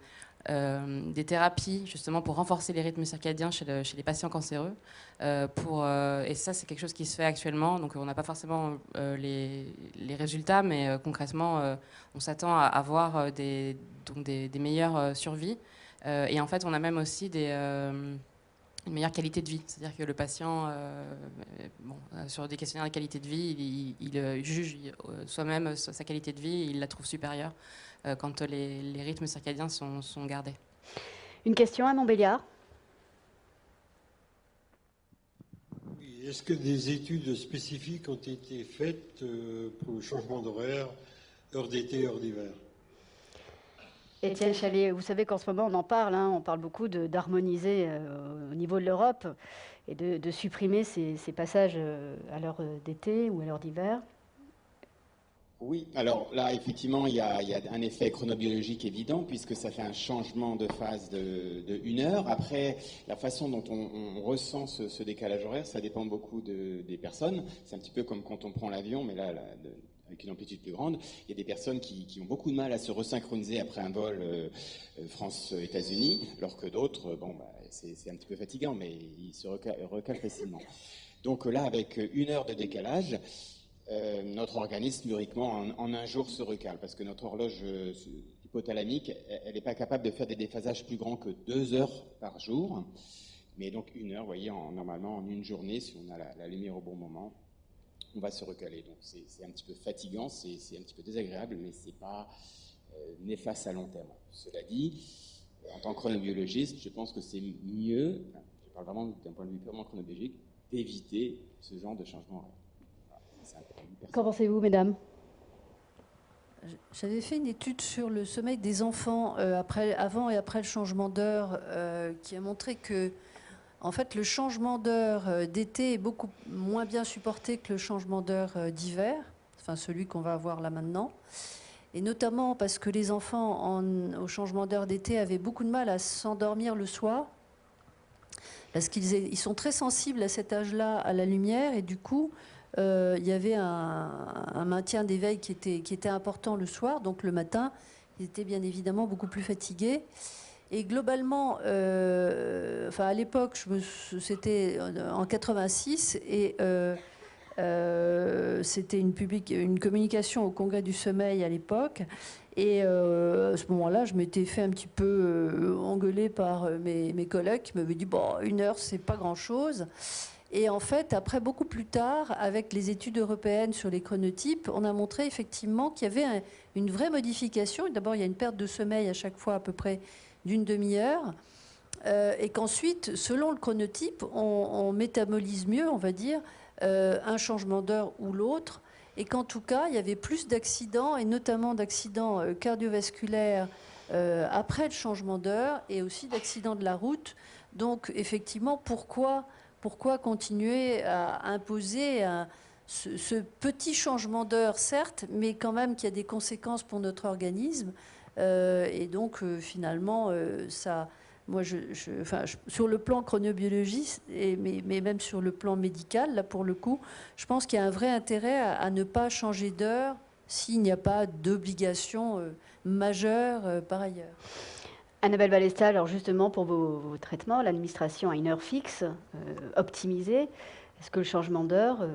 S4: thérapies justement pour renforcer les rythmes circadiens chez les patients cancéreux. Et ça, c'est quelque chose qui se fait actuellement. Donc on n'a pas forcément les résultats, mais concrètement, on s'attend à avoir des meilleures survies. Et en fait, on a même aussi une meilleure qualité de vie. C'est-à-dire que le patient, sur des questionnaires de qualité de vie, il juge soi-même sa qualité de vie, il la trouve supérieure quand les rythmes circadiens sont gardés.
S1: Une question à Montbéliard.
S9: Est-ce que des études spécifiques ont été faites pour le changement d'horaire, heure d'été, heure d'hiver?
S1: Étienne Challet, vous savez qu'en ce moment on en parle, on parle beaucoup d'harmoniser au niveau de l'Europe et de supprimer ces passages à l'heure d'été ou à l'heure d'hiver.
S2: Oui, alors là, effectivement, il y a un effet chronobiologique évident puisque ça fait un changement de phase de 1 heure. Après, la façon dont on ressent ce décalage horaire, ça dépend beaucoup des personnes. C'est un petit peu comme quand on prend l'avion, mais là avec une amplitude plus grande. Il y a des personnes qui ont beaucoup de mal à se resynchroniser après un vol France-États-Unis, alors que d'autres, c'est un petit peu fatigant, mais ils se recalent facilement. Donc là, avec 1 heure de décalage, notre organisme, théoriquement, en 1 jour se recale, parce que notre horloge hypothalamique, elle n'est pas capable de faire des déphasages plus grands que 2 heures par jour. Mais donc 1 heure, vous voyez, normalement en une journée, si on a la lumière au bon moment, on va se recaler. Donc c'est un petit peu fatigant, c'est un petit peu désagréable, mais ce n'est pas néfaste à long terme. Cela dit, en tant que chronobiologiste, je pense que c'est mieux, je parle vraiment d'un point de vue purement chronobiologique, d'éviter ce genre de changement.
S1: Qu'en pensez-vous, mesdames?
S3: J'avais fait une étude sur le sommeil des enfants avant et après le changement d'heure qui a montré que en fait, le changement d'heure d'été est beaucoup moins bien supporté que le changement d'heure d'hiver, enfin celui qu'on va avoir là maintenant. Et notamment parce que les enfants au changement d'heure d'été avaient beaucoup de mal à s'endormir le soir, parce qu'ils sont très sensibles à cet âge-là à la lumière, et du coup, il y avait un maintien d'éveil qui était important le soir, donc le matin, ils étaient bien évidemment beaucoup plus fatigués. Et globalement, à l'époque, c'était en 86, et c'était une communication au Congrès du sommeil à l'époque. Et à ce moment-là, je m'étais fait un petit peu engueuler par mes collègues qui m'avaient dit bon, 1 heure, c'est pas grand-chose. Et en fait, après, beaucoup plus tard, avec les études européennes sur les chronotypes, on a montré effectivement qu'il y avait une vraie modification. D'abord, il y a une perte de sommeil à chaque fois à peu près d'une demi-heure, et qu'ensuite, selon le chronotype, on métabolise mieux, on va dire, un changement d'heure ou l'autre, et qu'en tout cas, il y avait plus d'accidents, et notamment d'accidents cardiovasculaires après le changement d'heure, et aussi d'accidents de la route. Donc, effectivement, pourquoi continuer à imposer ce petit changement d'heure, certes, mais quand même qui a des conséquences pour notre organisme. Et donc, finalement, ça, moi, sur le plan chronobiologiste, mais même sur le plan médical, là, pour le coup, je pense qu'il y a un vrai intérêt à ne pas changer d'heure s'il n'y a pas d'obligation majeure par ailleurs.
S1: Annabelle Balesta, alors justement, pour vos traitements, l'administration a une heure fixe, optimisée. Est-ce que le changement d'heure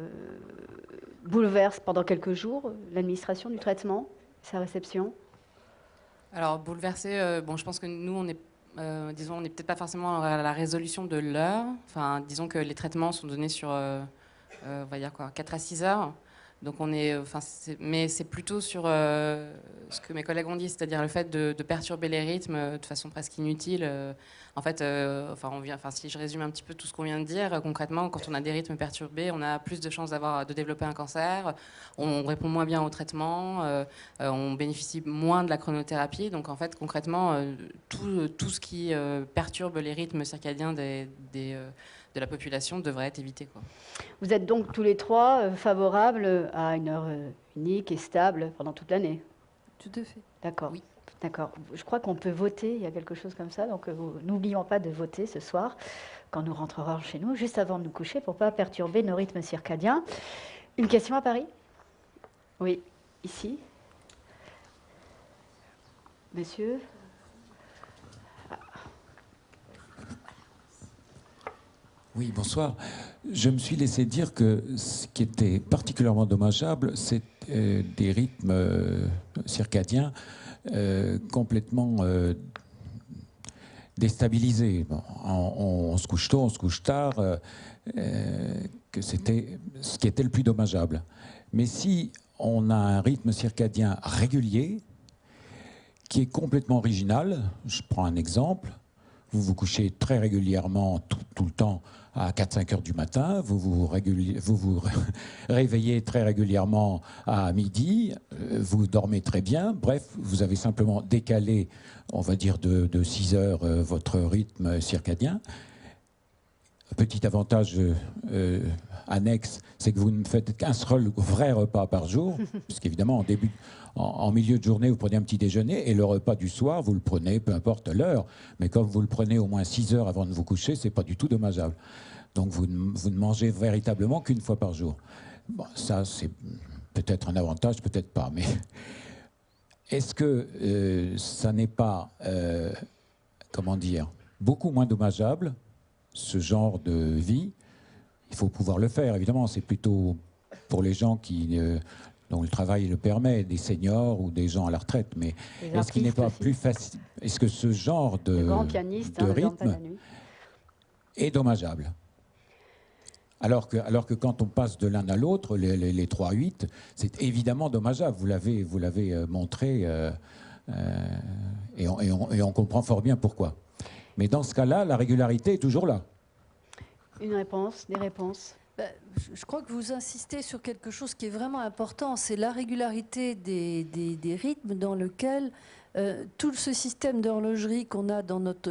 S1: bouleverse pendant quelques jours l'administration du traitement, sa réception?
S4: Alors, bouleverser, bon, je pense que nous, on est peut-être pas forcément à la résolution de l'heure. Enfin, disons que les traitements sont donnés sur, on va dire quoi, 4 à 6 heures. Donc mais c'est plutôt sur ce que mes collègues ont dit, c'est-à-dire le fait de perturber les rythmes de façon presque inutile. En fait, si je résume un petit peu tout ce qu'on vient de dire, concrètement, quand on a des rythmes perturbés, on a plus de chances de développer un cancer, on répond moins bien au traitement, on bénéficie moins de la chronothérapie. Donc en fait, concrètement, tout ce qui perturbe les rythmes circadiens de la population devrait être évité, quoi.
S1: Vous êtes donc tous les trois favorables à une heure unique et stable pendant toute l'année?
S3: Tout à fait.
S1: D'accord.
S4: Oui.
S1: D'accord. Je crois qu'on peut voter, il y a quelque chose comme ça, donc n'oublions pas de voter ce soir, quand nous rentrerons chez nous, juste avant de nous coucher, pour ne pas perturber nos rythmes circadiens. Une question à Paris? Oui, ici. Monsieur?
S10: Oui, bonsoir. Je me suis laissé dire que ce qui était particulièrement dommageable, c'est des rythmes circadiens complètement déstabilisés. Bon, on se couche tôt, on se couche tard, que c'était ce qui était le plus dommageable. Mais si on a un rythme circadien régulier, qui est complètement original, je prends un exemple, vous vous couchez très régulièrement, tout le temps, à 4-5 heures du matin, vous vous réveillez très régulièrement à midi, vous dormez très bien, bref, vous avez simplement décalé, on va dire, de 6 heures votre rythme circadien. Petit avantage annexe, c'est que vous ne faites qu'un seul vrai repas par jour, puisqu'évidemment, en milieu de journée, vous prenez un petit déjeuner, et le repas du soir, vous le prenez, peu importe l'heure, mais comme vous le prenez au moins 6 heures avant de vous coucher, c'est pas du tout dommageable. Donc vous ne mangez véritablement qu'une fois par jour. Bon, ça, c'est peut-être un avantage, peut-être pas, mais est-ce que ça n'est pas, comment dire, beaucoup moins dommageable, ce genre de vie? Il faut pouvoir le faire, évidemment, c'est plutôt pour les gens qui dont le travail le permet, des seniors ou des gens à la retraite. Mais est-ce qu'il n'est pas plus facile? Est-ce que ce genre de rythme est dommageable? Alors que quand on passe de l'un à l'autre, les 3-8, c'est évidemment dommageable. Vous l'avez montré et on comprend fort bien pourquoi. Mais dans ce cas-là, la régularité est toujours là.
S1: Une réponse, des réponses.
S3: Je crois que vous insistez sur quelque chose qui est vraiment important, c'est la régularité des rythmes dans lequel tout ce système d'horlogerie qu'on a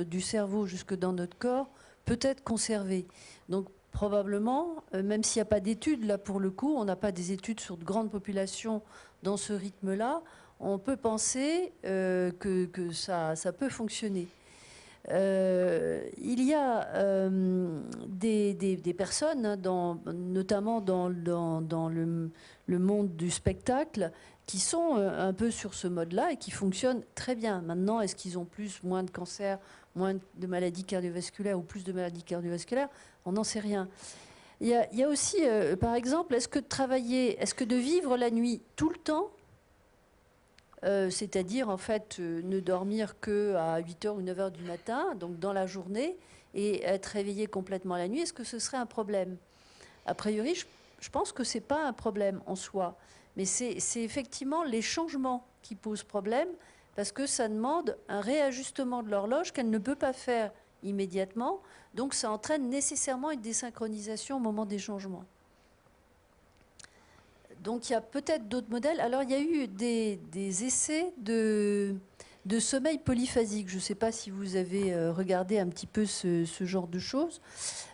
S3: du cerveau jusque dans notre corps peut être conservé. Donc probablement, même s'il n'y a pas d'études, là pour le coup, on n'a pas des études sur de grandes populations dans ce rythme-là, on peut penser que ça peut fonctionner. Il y a des personnes, hein, notamment dans le monde du spectacle, qui sont un peu sur ce mode-là et qui fonctionnent très bien. Maintenant, est-ce qu'ils ont moins de cancer, moins de maladies cardiovasculaires ou plus de maladies cardiovasculaires? On n'en sait rien. Il y a aussi, par exemple, est-ce que de vivre la nuit tout le temps, c'est-à-dire en fait ne dormir qu'à 8h ou 9h du matin, donc dans la journée, et être réveillé complètement la nuit, est-ce que ce serait un problème? A priori, je pense que ce n'est pas un problème en soi, mais c'est effectivement les changements qui posent problème, parce que ça demande un réajustement de l'horloge qu'elle ne peut pas faire immédiatement, donc ça entraîne nécessairement une désynchronisation au moment des changements. Donc il y a peut-être d'autres modèles. Alors il y a eu des essais de sommeil polyphasique. Je ne sais pas si vous avez regardé un petit peu ce genre de choses.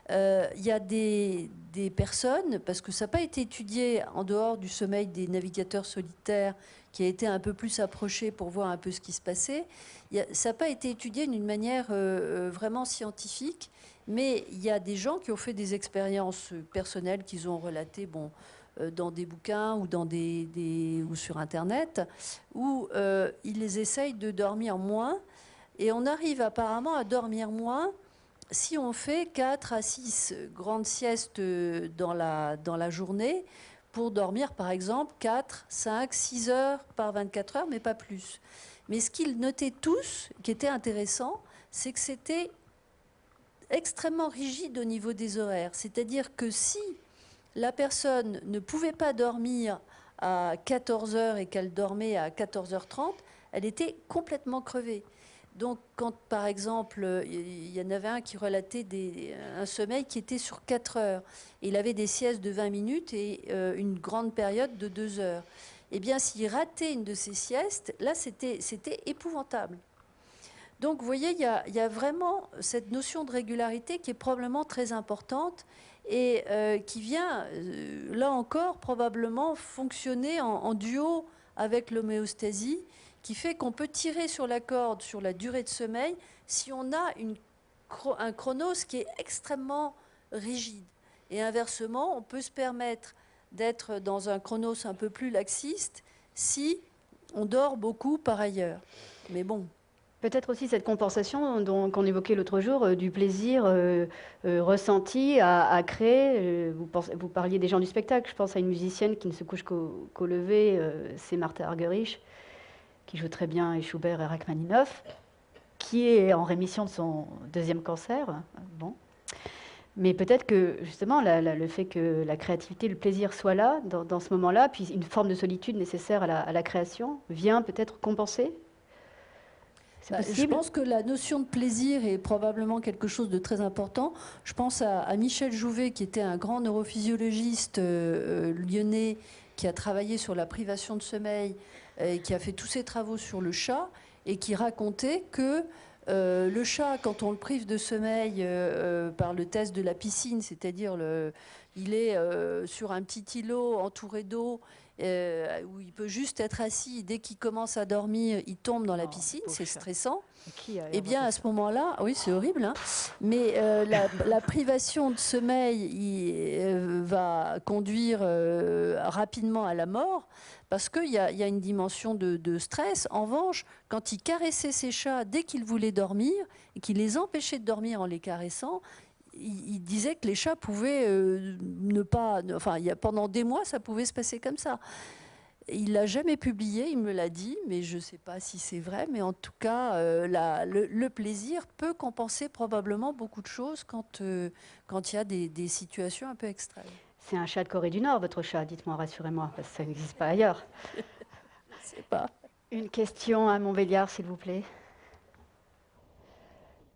S3: Il y a des personnes, parce que ça n'a pas été étudié en dehors du sommeil des navigateurs solitaires, qui a été un peu plus approché pour voir un peu ce qui se passait. Ça n'a pas été étudié d'une manière vraiment scientifique, mais il y a des gens qui ont fait des expériences personnelles qu'ils ont relatées, dans des bouquins ou ou sur Internet, où ils essayent de dormir moins, et on arrive apparemment à dormir moins si on fait 4 à 6 grandes siestes dans la journée, pour dormir par exemple 4, 5, 6 heures par 24 heures, mais pas plus. Mais ce qu'ils notaient tous, qui était intéressant, c'est que c'était extrêmement rigide au niveau des horaires. C'est-à-dire que si la personne ne pouvait pas dormir à 14 heures et qu'elle dormait à 14h30, elle était complètement crevée. Donc, quand, par exemple, il y en avait un qui relatait un sommeil qui était sur 4 heures, et il avait des siestes de 20 minutes et une grande période de 2 heures. Eh bien, s'il ratait une de ces siestes, là, c'était épouvantable. Donc, vous voyez, il y a vraiment cette notion de régularité qui est probablement très importante et qui vient, là encore, probablement fonctionner en duo avec l'homéostasie, qui fait qu'on peut tirer sur la corde sur la durée de sommeil si on a un chronos qui est extrêmement rigide. Et inversement, on peut se permettre d'être dans un chronos un peu plus laxiste si on dort beaucoup par ailleurs. Mais bon.
S1: Peut-être aussi cette compensation qu'on évoquait l'autre jour, du plaisir ressenti à créer. Vous parliez des gens du spectacle. Je pense à une musicienne qui ne se couche qu'au lever, c'est Martha Argerich, qui joue très bien et Schubert et Rachmaninoff, qui est en rémission de son 2e cancer. Bon. Mais peut-être que, justement, le fait que la créativité, le plaisir soit là, dans ce moment-là, puis une forme de solitude nécessaire à la création, vient peut-être compenser.
S3: Je pense que la notion de plaisir est probablement quelque chose de très important. Je pense à Michel Jouvet, qui était un grand neurophysiologiste lyonnais, qui a travaillé sur la privation de sommeil, et qui a fait tous ses travaux sur le chat, et qui racontait que le chat, quand on le prive de sommeil par le test de la piscine, c'est-à-dire il est sur un petit îlot entouré d'eau, où il peut juste être assis, dès qu'il commence à dormir, il tombe dans la piscine, c'est stressant. Eh bien, à ce moment-là, oui, c'est horrible, hein, mais la privation de sommeil va conduire rapidement à la mort, parce qu'il y a une dimension de stress. En revanche, quand il caressait ses chats dès qu'ils voulaient dormir, et qu'il les empêchait de dormir en les caressant, il disait que les chats pouvaient ne pas... Enfin, pendant des mois, ça pouvait se passer comme ça. Il l'a jamais publié, il me l'a dit, mais je ne sais pas si c'est vrai. Mais en tout cas, le plaisir peut compenser probablement beaucoup de choses quand il y a des situations un peu extrêmes.
S1: C'est un chat de Corée du Nord, votre chat, dites-moi, rassurez-moi, parce que ça n'existe pas ailleurs.
S3: Je ne sais pas.
S1: Une question à Montbéliard, s'il vous plaît.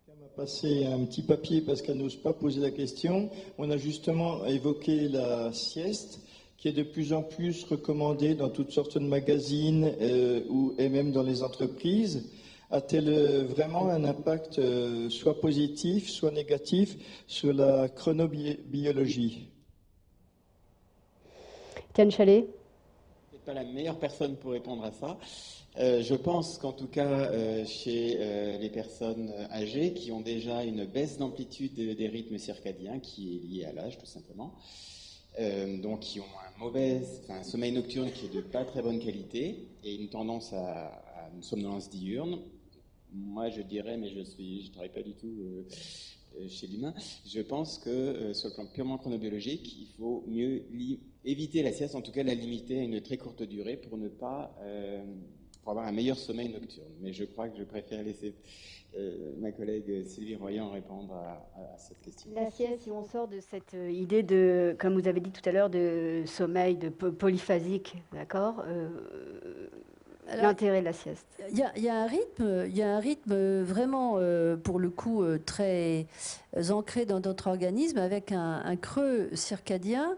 S5: On m'a passé un petit papier parce qu'elle n'ose pas poser la question. On a justement évoqué la sieste, qui est de plus en plus recommandée dans toutes sortes de magazines et même dans les entreprises. A-t-elle vraiment un impact soit positif, soit négatif sur la chronobiologie?
S1: Tienne Chalet.
S2: Je ne suis pas la meilleure personne pour répondre à ça. Je pense qu'en tout cas, chez les personnes âgées qui ont déjà une baisse d'amplitude des rythmes circadiens qui est liée à l'âge, tout simplement, donc qui ont un sommeil nocturne qui est de pas très bonne qualité et une tendance à une somnolence diurne. Moi, je dirais, mais je ne travaille pas du tout chez l'humain, je pense que sur le plan purement chronobiologique, il faut mieux éviter la sieste, en tout cas la limiter à une très courte durée pour ne pas pour avoir un meilleur sommeil nocturne. Mais je crois que je préfère laisser ma collègue Sylvie Royan répondre à cette question.
S1: La sieste, si on sort de cette idée de, comme vous avez dit tout à l'heure, de sommeil de polyphasique, d'accord, l'intérêt de la sieste.
S3: Il y a un rythme vraiment, pour le coup, très ancré dans notre organisme, avec un creux circadien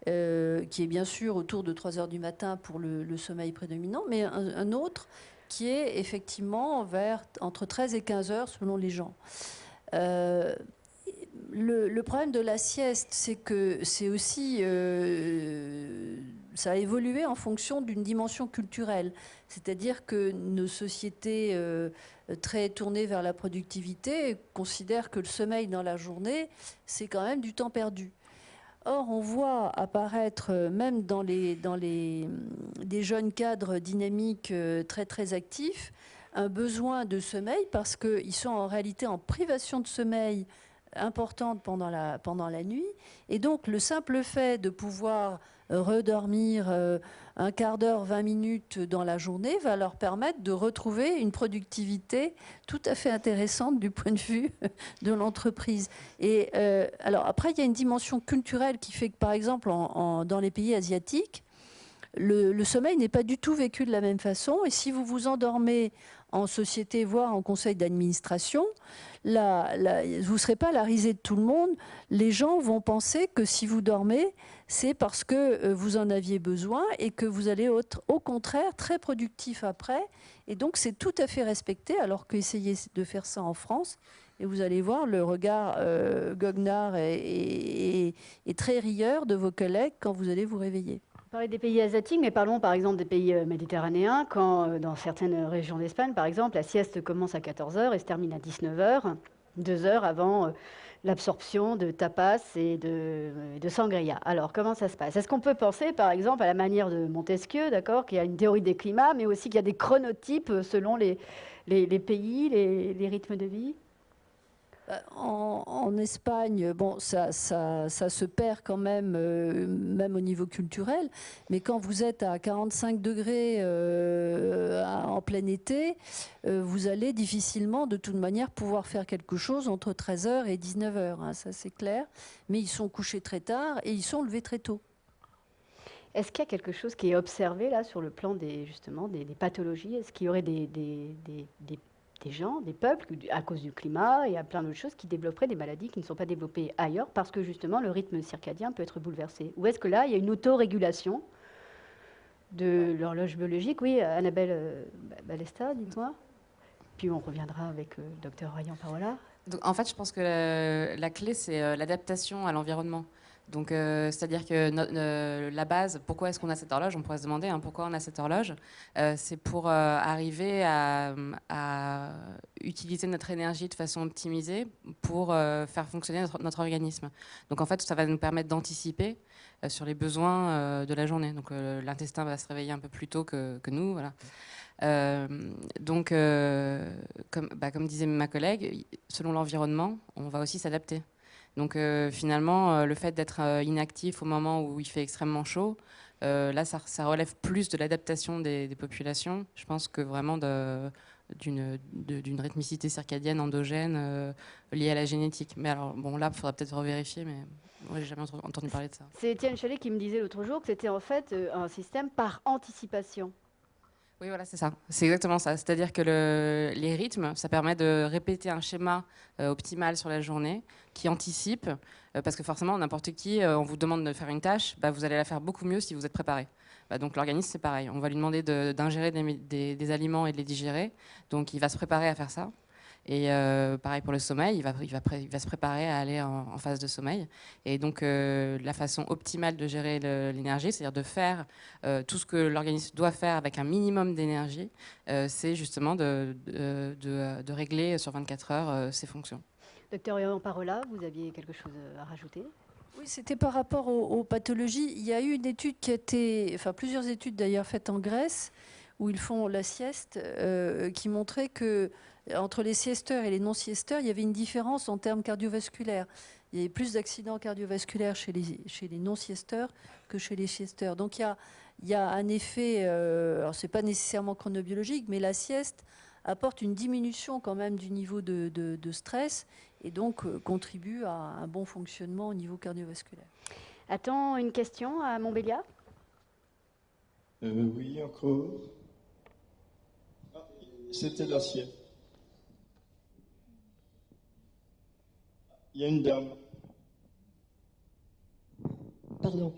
S3: qui est bien sûr autour de 3 heures du matin pour le sommeil prédominant, mais un autre qui est effectivement entre 13 et 15 heures selon les gens. Le problème de la sieste, c'est que c'est aussi... ça a évolué en fonction d'une dimension culturelle. C'est-à-dire que nos sociétés très tournées vers la productivité considèrent que le sommeil dans la journée, c'est quand même du temps perdu. Or, on voit apparaître, même dans des jeunes cadres dynamiques très très actifs, un besoin de sommeil parce qu'ils sont en réalité en privation de sommeil importante pendant la nuit. Et donc, le simple fait de pouvoir redormir un quart d'heure, 20 minutes dans la journée va leur permettre de retrouver une productivité tout à fait intéressante du point de vue de l'entreprise. Et alors après, il y a une dimension culturelle qui fait que, par exemple, dans les pays asiatiques, le sommeil n'est pas du tout vécu de la même façon. Et si vous vous endormez en société, voire en conseil d'administration, vous ne serez pas la risée de tout le monde. Les gens vont penser que si vous dormez, c'est parce que vous en aviez besoin et que vous allez être au contraire très productif après. Et donc c'est tout à fait respecté, alors qu'essayez de faire ça en France. Et vous allez voir le regard goguenard et très rieur de vos collègues quand vous allez vous réveiller.
S1: Vous parlez des pays asiatiques, mais parlons par exemple des pays méditerranéens, quand dans certaines régions d'Espagne, par exemple, la sieste commence à 14 heures et se termine à 19 heures, 2 heures avant l'absorption de tapas et de sangria. Alors, comment ça se passe? Est-ce qu'on peut penser, par exemple, à la manière de Montesquieu, d'accord, qu'il y a une théorie des climats, mais aussi qu'il y a des chronotypes selon les pays, les rythmes de vie?
S3: En Espagne, bon, ça se perd quand même, même au niveau culturel. Mais quand vous êtes à 45 degrés en plein été, vous allez difficilement, de toute manière, pouvoir faire quelque chose entre 13h et 19h. Hein, ça, c'est clair. Mais ils sont couchés très tard et ils sont levés très tôt.
S1: Est-ce qu'il y a quelque chose qui est observé là sur le plan des pathologies? Est-ce qu'il y aurait des gens, des peuples, à cause du climat et à plein d'autres choses, qui développeraient des maladies qui ne sont pas développées ailleurs parce que justement le rythme circadien peut être bouleversé? Ou est-ce que là, il y a une autorégulation de l'horloge biologique? Oui, Annabelle Balesta, dites-moi. Puis on reviendra avec le docteur Rayan Parola.
S4: Donc, en fait, je pense que la clé, c'est l'adaptation à l'environnement. Donc, c'est-à-dire que la base, pourquoi est-ce qu'on a cette horloge? On pourrait se demander pourquoi on a cette horloge. C'est pour arriver à utiliser notre énergie de façon optimisée pour faire fonctionner notre organisme. Donc, en fait, ça va nous permettre d'anticiper sur les besoins de la journée. Donc, l'intestin va se réveiller un peu plus tôt que nous, voilà. Donc, comme disait ma collègue, selon l'environnement, on va aussi s'adapter. Donc finalement, le fait d'être inactif au moment où il fait extrêmement chaud Là, ça relève plus de l'adaptation des populations, je pense, que vraiment d'une rythmicité circadienne endogène liée à la génétique. Mais alors, bon, là, il faudra peut-être revérifier, mais moi, j'ai jamais entendu parler de ça.
S1: C'est Étienne Chalet qui me disait l'autre jour que c'était en fait un système par anticipation.
S4: Oui, voilà, c'est ça. C'est exactement ça. C'est-à-dire que les rythmes, ça permet de répéter un schéma optimal sur la journée qui anticipe, parce que forcément, n'importe qui, on vous demande de faire une tâche, bah, vous allez la faire beaucoup mieux si vous êtes préparé. Bah, donc l'organisme, c'est pareil. On va lui demander d'ingérer des aliments et de les digérer. Donc il va se préparer à faire ça. Et pareil pour le sommeil, il va se préparer à aller en phase de sommeil. Et donc la façon optimale de gérer l'énergie, c'est-à-dire de faire tout ce que l'organisme doit faire avec un minimum d'énergie, c'est justement de régler sur 24 heures ses fonctions.
S1: Docteur Yohan Parola, vous aviez quelque chose à rajouter ?
S3: Oui, c'était par rapport aux pathologies. Il y a eu une étude qui a été, enfin plusieurs études d'ailleurs faites en Grèce, où ils font la sieste, qui montrait que entre les siesteurs et les non-siesteurs, il y avait une différence en termes cardiovasculaires. Il y avait plus d'accidents cardiovasculaires chez les non-siesteurs que chez les siesteurs. Donc il y a un effet, alors ce n'est pas nécessairement chronobiologique, mais la sieste apporte une diminution quand même du niveau de stress et donc contribue à un bon fonctionnement au niveau cardiovasculaire.
S1: A-t-on une question à Montbéliard ?
S5: Oui, encore. Ah, c'était la sienne. Il y a une dame.
S11: Pardon.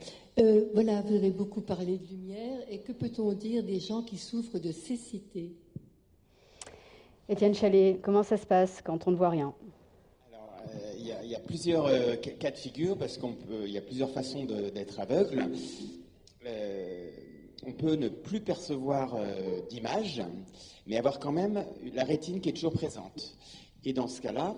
S11: Voilà, vous avez beaucoup parlé de lumière. Et que peut-on dire des gens qui souffrent de cécité ?
S1: Étienne Chalet, comment ça se passe quand on ne voit rien ?
S2: Alors, il y a plusieurs cas de figure, parce qu'il y a plusieurs façons d'être aveugle. On peut ne plus percevoir d'image, mais avoir quand même la rétine qui est toujours présente. Et dans ce cas-là,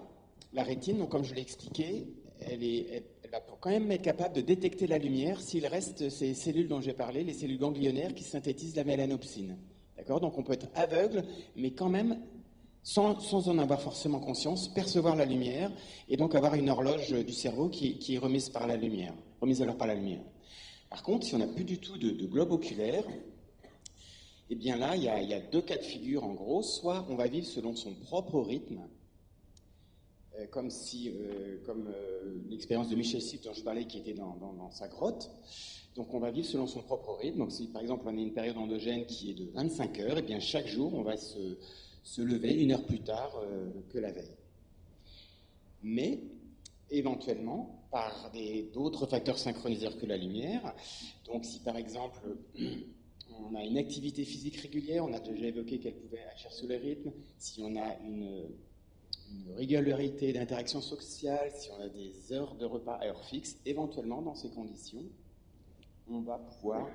S2: la rétine, donc, comme je l'ai expliqué, elle va quand même être capable de détecter la lumière s'il reste ces cellules dont j'ai parlé, les cellules ganglionnaires qui synthétisent la mélanopsine. D'accord ? Donc on peut être aveugle, mais quand même, sans en avoir forcément conscience, percevoir la lumière et donc avoir une horloge du cerveau qui est remise par la lumière, remise à l'heure par la lumière. Par contre, si on n'a plus du tout de globe oculaire, eh bien là, il y a deux cas de figure en gros. Soit on va vivre selon son propre rythme, comme l'expérience de Michel Sipe dont je parlais qui était dans sa grotte. Donc on va vivre selon son propre rythme. Donc si par exemple on a une période endogène qui est de 25 heures, eh bien chaque jour on va se lever 1 heure plus tard que la veille. Mais éventuellement, par d'autres facteurs synchroniseurs que la lumière, donc si par exemple on a une activité physique régulière, on a déjà évoqué qu'elle pouvait agir sur le rythme, si on a une régularité d'interaction sociale, si on a des heures de repas à heure fixe, éventuellement dans ces conditions, on va pouvoir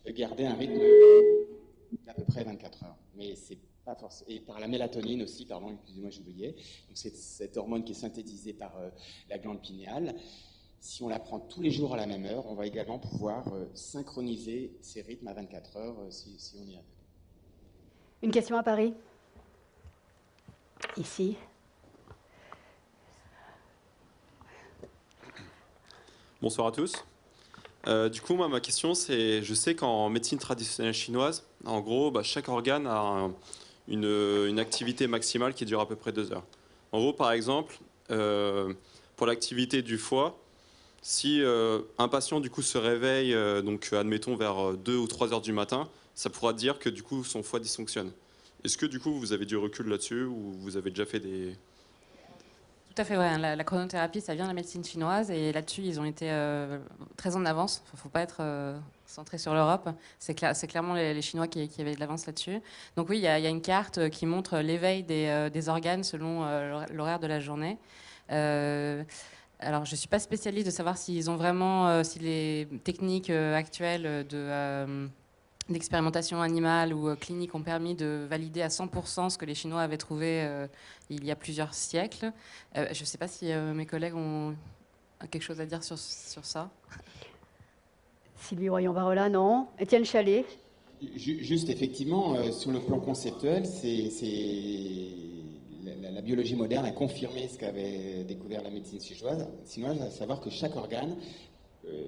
S2: garder un rythme d'à peu près 24 heures. Mais c'est pas forcément. Et par la mélatonine aussi, pardon, excusez-moi, j'oubliais. Donc c'est cette hormone qui est synthétisée par la glande pinéale. Si on la prend tous les jours à la même heure, on va également pouvoir synchroniser ces rythmes à 24 heures si on y arrive.
S1: Une question à Paris ? Ici.
S12: Bonsoir à tous. Du coup, moi, ma question, c'est, je sais qu'en médecine traditionnelle chinoise, en gros, chaque organe a une activité maximale qui dure à peu près 2 heures. En gros, par exemple, pour l'activité du foie, si un patient du coup se réveille, donc admettons vers 2 ou 3 heures du matin, ça pourra dire que du coup son foie dysfonctionne. Est-ce que du coup vous avez du recul là-dessus ou vous avez déjà fait des...
S4: Tout à fait, ouais. La chronothérapie, ça vient de la médecine chinoise et là-dessus, ils ont été très en avance. Il ne faut pas être centré sur l'Europe. C'est clairement les Chinois qui avaient de l'avance là-dessus. Donc oui, il y a une carte qui montre l'éveil des organes selon l'horaire de la journée. Alors, je ne suis pas spécialiste de savoir s'ils ont vraiment, si les techniques actuelles d'expérimentation animale ou clinique ont permis de valider à 100% ce que les Chinois avaient trouvé il y a plusieurs siècles. Je ne sais pas si mes collègues ont quelque chose à dire sur ça.
S1: Sylvie Royon-Barola, non. Étienne Chalet.
S2: Juste, effectivement, sur le plan conceptuel, la biologie moderne a confirmé ce qu'avait découvert la médecine chinoise, à savoir que chaque organe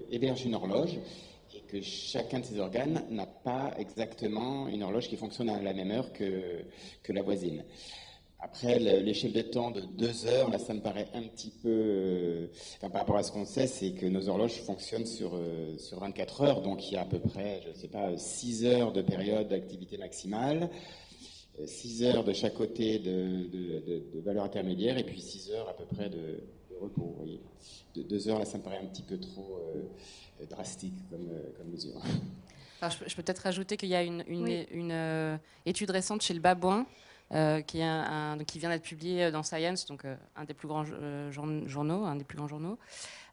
S2: héberge une horloge. Et que chacun de ces organes n'a pas exactement une horloge qui fonctionne à la même heure que la voisine. Après, l'échelle de temps de 2 heures, là, ça me paraît un petit peu... par rapport à ce qu'on sait, c'est que nos horloges fonctionnent sur 24 heures, donc il y a à peu près, je ne sais pas, 6 heures de période d'activité maximale, 6 heures de chaque côté de valeur intermédiaire, et puis 6 heures à peu près de repos. Vous voyez. De 2 heures, là, ça me paraît un petit peu trop drastique comme mesure.
S4: Alors, je peux peut-être rajouter qu'il y a une étude récente chez le Babouin, qui vient d'être publié dans Science, donc un des plus grands journaux,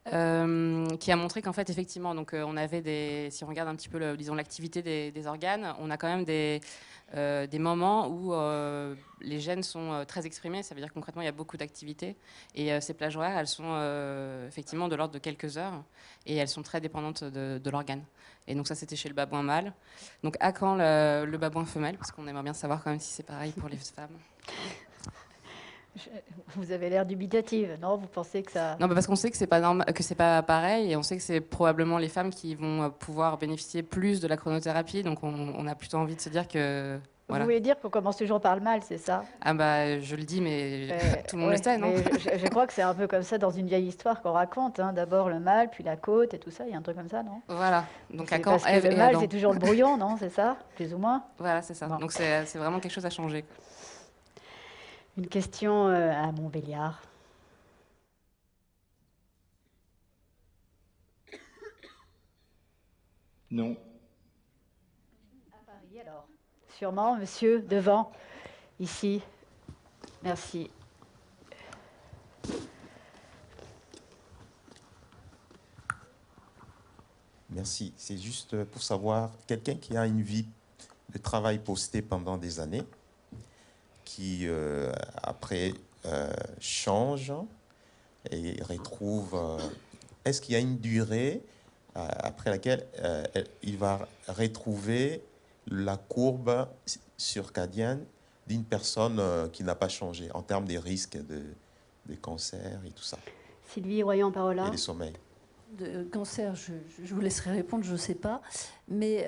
S4: qui a montré qu'en fait, effectivement, donc on avait si on regarde un petit peu, disons, l'activité des organes, on a quand même des moments où les gènes sont très exprimés. Ça veut dire que concrètement, il y a beaucoup d'activité, et ces plages horaires, elles sont effectivement de l'ordre de quelques heures, et elles sont très dépendantes de l'organe. Et donc ça, c'était chez le babouin mâle. Donc à quand le babouin femelle? Parce qu'on aimerait bien savoir quand même si c'est pareil pour les femmes.
S1: Vous avez l'air dubitative, non? Vous pensez que ça...
S4: Non, parce qu'on sait que c'est pas normal, que c'est pas pareil, et on sait que c'est probablement les femmes qui vont pouvoir bénéficier plus de la chronothérapie. Donc on a plutôt envie de se dire que... Voilà.
S1: Vous voulez dire qu'on commence toujours par le mâle, c'est ça?
S4: Ah bah je le dis, mais tout le monde le sait, non?
S1: Je crois que c'est un peu comme ça dans une vieille histoire qu'on raconte. Hein. D'abord le mâle, puis la côte et tout ça. Il y a un truc comme ça, non?
S4: Voilà. Donc à quand
S1: parce que le mâle, c'est toujours le brouillon, non? C'est ça, plus ou moins?
S4: Voilà, c'est ça. Bon. Donc c'est vraiment quelque chose à changer.
S1: Une question à Montbéliard.
S5: Non.
S1: À Paris, alors. Sûrement, monsieur, devant, ici. Merci.
S13: Merci. C'est juste pour savoir, quelqu'un qui a une vie de travail posté pendant des années, qui après change et retrouve... est-ce qu'il y a une durée après laquelle il va retrouver la courbe circadienne d'une personne qui n'a pas changé en termes des risques de cancer et tout ça?
S1: Sylvie Royan-Parola.
S13: Et les sommeils.
S3: De cancer, je vous laisserai répondre, je ne sais pas. Mais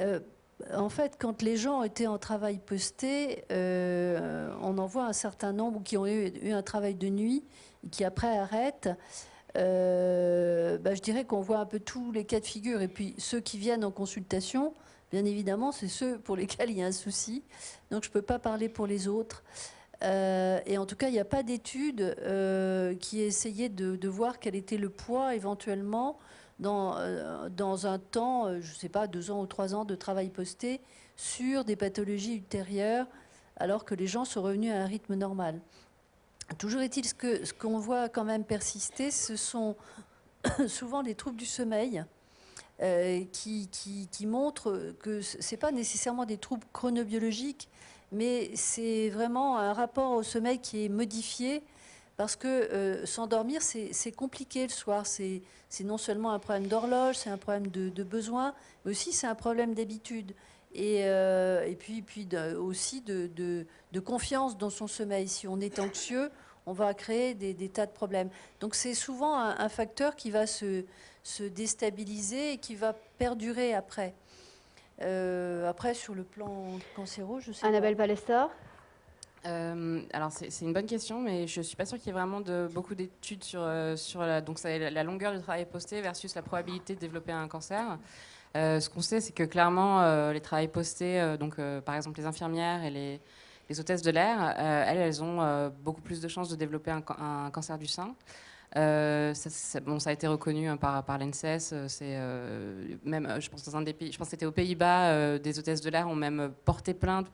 S3: en fait, quand les gens étaient en travail posté, on en voit un certain nombre qui ont eu un travail de nuit et qui après arrêtent. Je dirais qu'on voit un peu tous les cas de figure. Et puis ceux qui viennent en consultation, bien évidemment, c'est ceux pour lesquels il y a un souci. Donc je ne peux pas parler pour les autres. Et en tout cas, il n'y a pas d'étude qui ait essayé de voir quel était le poids éventuellement dans un temps, je ne sais pas, 2 ans ou 3 ans de travail posté sur des pathologies ultérieures, alors que les gens sont revenus à un rythme normal. Toujours est-il ce qu'on voit quand même persister, ce sont souvent les troubles du sommeil qui montrent que ce n'est pas nécessairement des troubles chronobiologiques, mais c'est vraiment un rapport au sommeil qui est modifié parce que s'endormir, c'est compliqué le soir. C'est non seulement un problème d'horloge, c'est un problème de besoin, mais aussi c'est un problème d'habitude. Et puis aussi de confiance dans son sommeil. Si on est anxieux, on va créer des tas de problèmes. Donc c'est souvent un facteur qui va se déstabiliser et qui va perdurer après. Après, sur le plan cancéro, je sais
S1: Annabelle
S3: pas.
S1: Palestor.
S4: Alors c'est une bonne question, mais je ne suis pas sûre qu'il y ait vraiment beaucoup d'études sur la longueur du travail posté versus la probabilité de développer un cancer. Ce qu'on sait, c'est que clairement, les travails postés, par exemple les infirmières et les hôtesses de l'air, elles ont beaucoup plus de chances de développer un cancer du sein. Ça a été reconnu par l'ANSES. Même, je pense, dans un des pays, je pense que c'était aux Pays-Bas, des hôtesses de l'air ont même porté plainte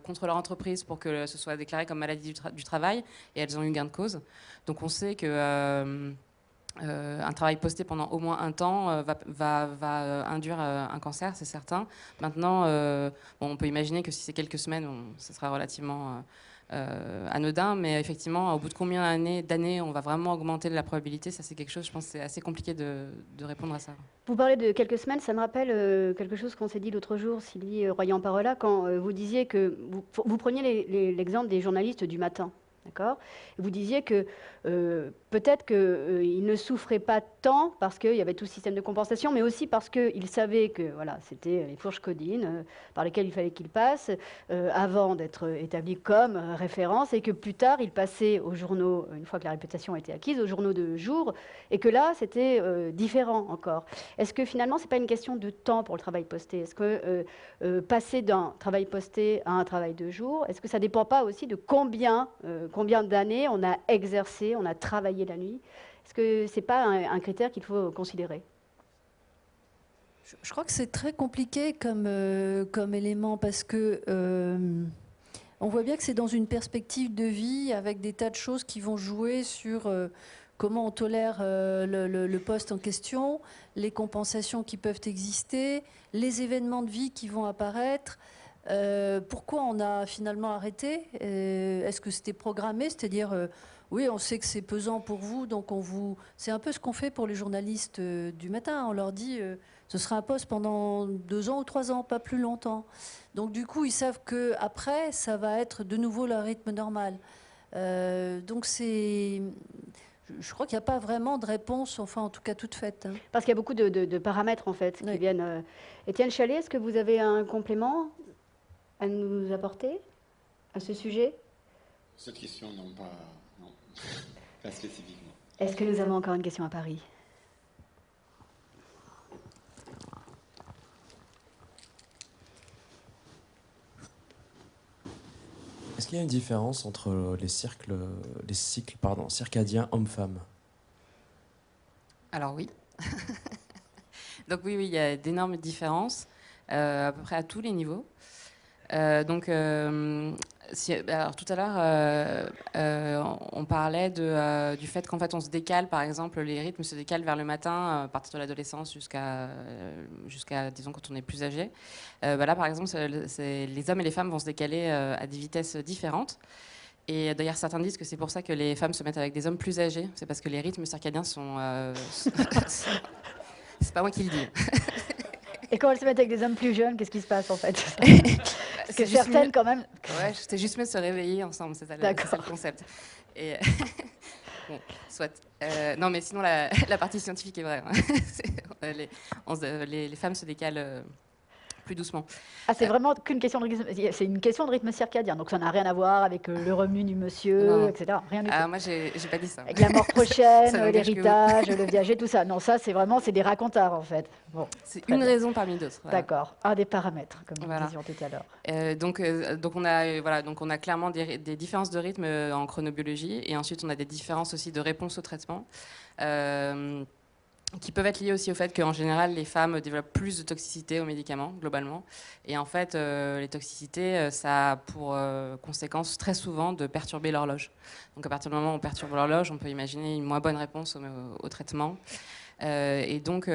S4: contre leur entreprise pour que ce soit déclaré comme maladie du travail, et elles ont eu gain de cause. Donc on sait que un travail posté pendant au moins un temps va induire un cancer, c'est certain. Maintenant, on peut imaginer que si c'est quelques semaines, ce sera relativement anodin, mais effectivement, au bout de combien d'années on va vraiment augmenter la probabilité, ça c'est quelque chose, je pense, c'est assez compliqué de répondre à ça.
S1: Vous parlez de quelques semaines, ça me rappelle quelque chose qu'on s'est dit l'autre jour, Sylvie Royan-Parola, quand vous disiez que vous preniez l'exemple des journalistes du matin. D'accord ? Vous disiez que peut-être qu'il ne souffrait pas tant parce qu'il y avait tout ce système de compensation, mais aussi parce qu'il savait que voilà, c'était les fourches codines par lesquelles il fallait qu'il passe avant d'être établi comme référence, et que plus tard, il passait aux journaux, une fois que la réputation a été acquise, aux journaux de jour, et que là, c'était différent encore. Est-ce que finalement, ce n'est pas une question de temps pour le travail posté ? Est-ce que passer d'un travail posté à un travail de jour, est-ce que ça ne dépend pas aussi de combien d'années on a exercé, on a travaillé la nuit? Est-ce que ce n'est pas un critère qu'il faut considérer?
S3: Je crois que c'est très compliqué comme élément parce que on voit bien que c'est dans une perspective de vie avec des tas de choses qui vont jouer sur comment on tolère le poste en question, les compensations qui peuvent exister, les événements de vie qui vont apparaître. Pourquoi on a finalement arrêté? Est-ce que c'était programmé? C'est-à-dire, oui, on sait que c'est pesant pour vous, donc c'est un peu ce qu'on fait pour les journalistes du matin. On leur dit, ce sera un poste pendant 2 ans ou 3 ans, pas plus longtemps. Donc du coup, ils savent qu'après, ça va être de nouveau leur rythme normal. Donc je crois qu'il n'y a pas vraiment de réponse, enfin en tout cas toute faite. Hein.
S1: Parce qu'il y a beaucoup de paramètres en fait qui viennent. Étienne Challet, est-ce que vous avez un complément à nous apporter à ce sujet?
S2: Cette question, non, pas spécifiquement.
S1: Est-ce que nous avons encore une question à Paris?
S14: Est-ce qu'il y a une différence entre les cycles circadiens hommes-femmes?
S4: Alors oui. Donc oui, il y a d'énormes différences, à peu près à tous les niveaux. Alors tout à l'heure, on parlait du fait qu'en fait on se décale, par exemple, les rythmes se décalent vers le matin à partir de l'adolescence jusqu'à disons quand on est plus âgé. Là, par exemple, les hommes et les femmes vont se décaler à des vitesses différentes. Et d'ailleurs, certains disent que c'est pour ça que les femmes se mettent avec des hommes plus âgés. C'est parce que les rythmes circadiens sont... c'est pas moi qui le dis.
S1: Et quand elles se mettent avec des hommes plus jeunes, qu'est-ce qui se passe en fait? Parce que certaines, quand même.
S4: Ouais, c'était juste mieux de se réveiller ensemble, c'est ça le concept. Et bon, soit. Non, mais sinon, la partie scientifique est vraie. Hein. Les femmes se décalent plus doucement.
S1: Ah, c'est vraiment qu'une question de rythme. C'est une question de rythme circadien, donc ça n'a rien à voir avec le revenu du monsieur, etc. Rien du tout.
S4: Moi, j'ai pas dit ça.
S1: Avec la mort prochaine, l'héritage, le viager, tout ça. Non, ça, c'est des racontards, en fait. Bon,
S4: c'est une raison parmi d'autres. Voilà.
S1: D'accord, un des paramètres, comme nous disions tout à l'heure.
S4: Donc on a clairement des différences de rythme en chronobiologie, et ensuite on a des différences aussi de réponse au traitement. Qui peuvent être liées aussi au fait qu'en général, les femmes développent plus de toxicité aux médicaments, globalement. Et en fait, les toxicités, ça a pour conséquence très souvent de perturber l'horloge. Donc à partir du moment où on perturbe l'horloge, on peut imaginer une moins bonne réponse au traitement. Et donc tout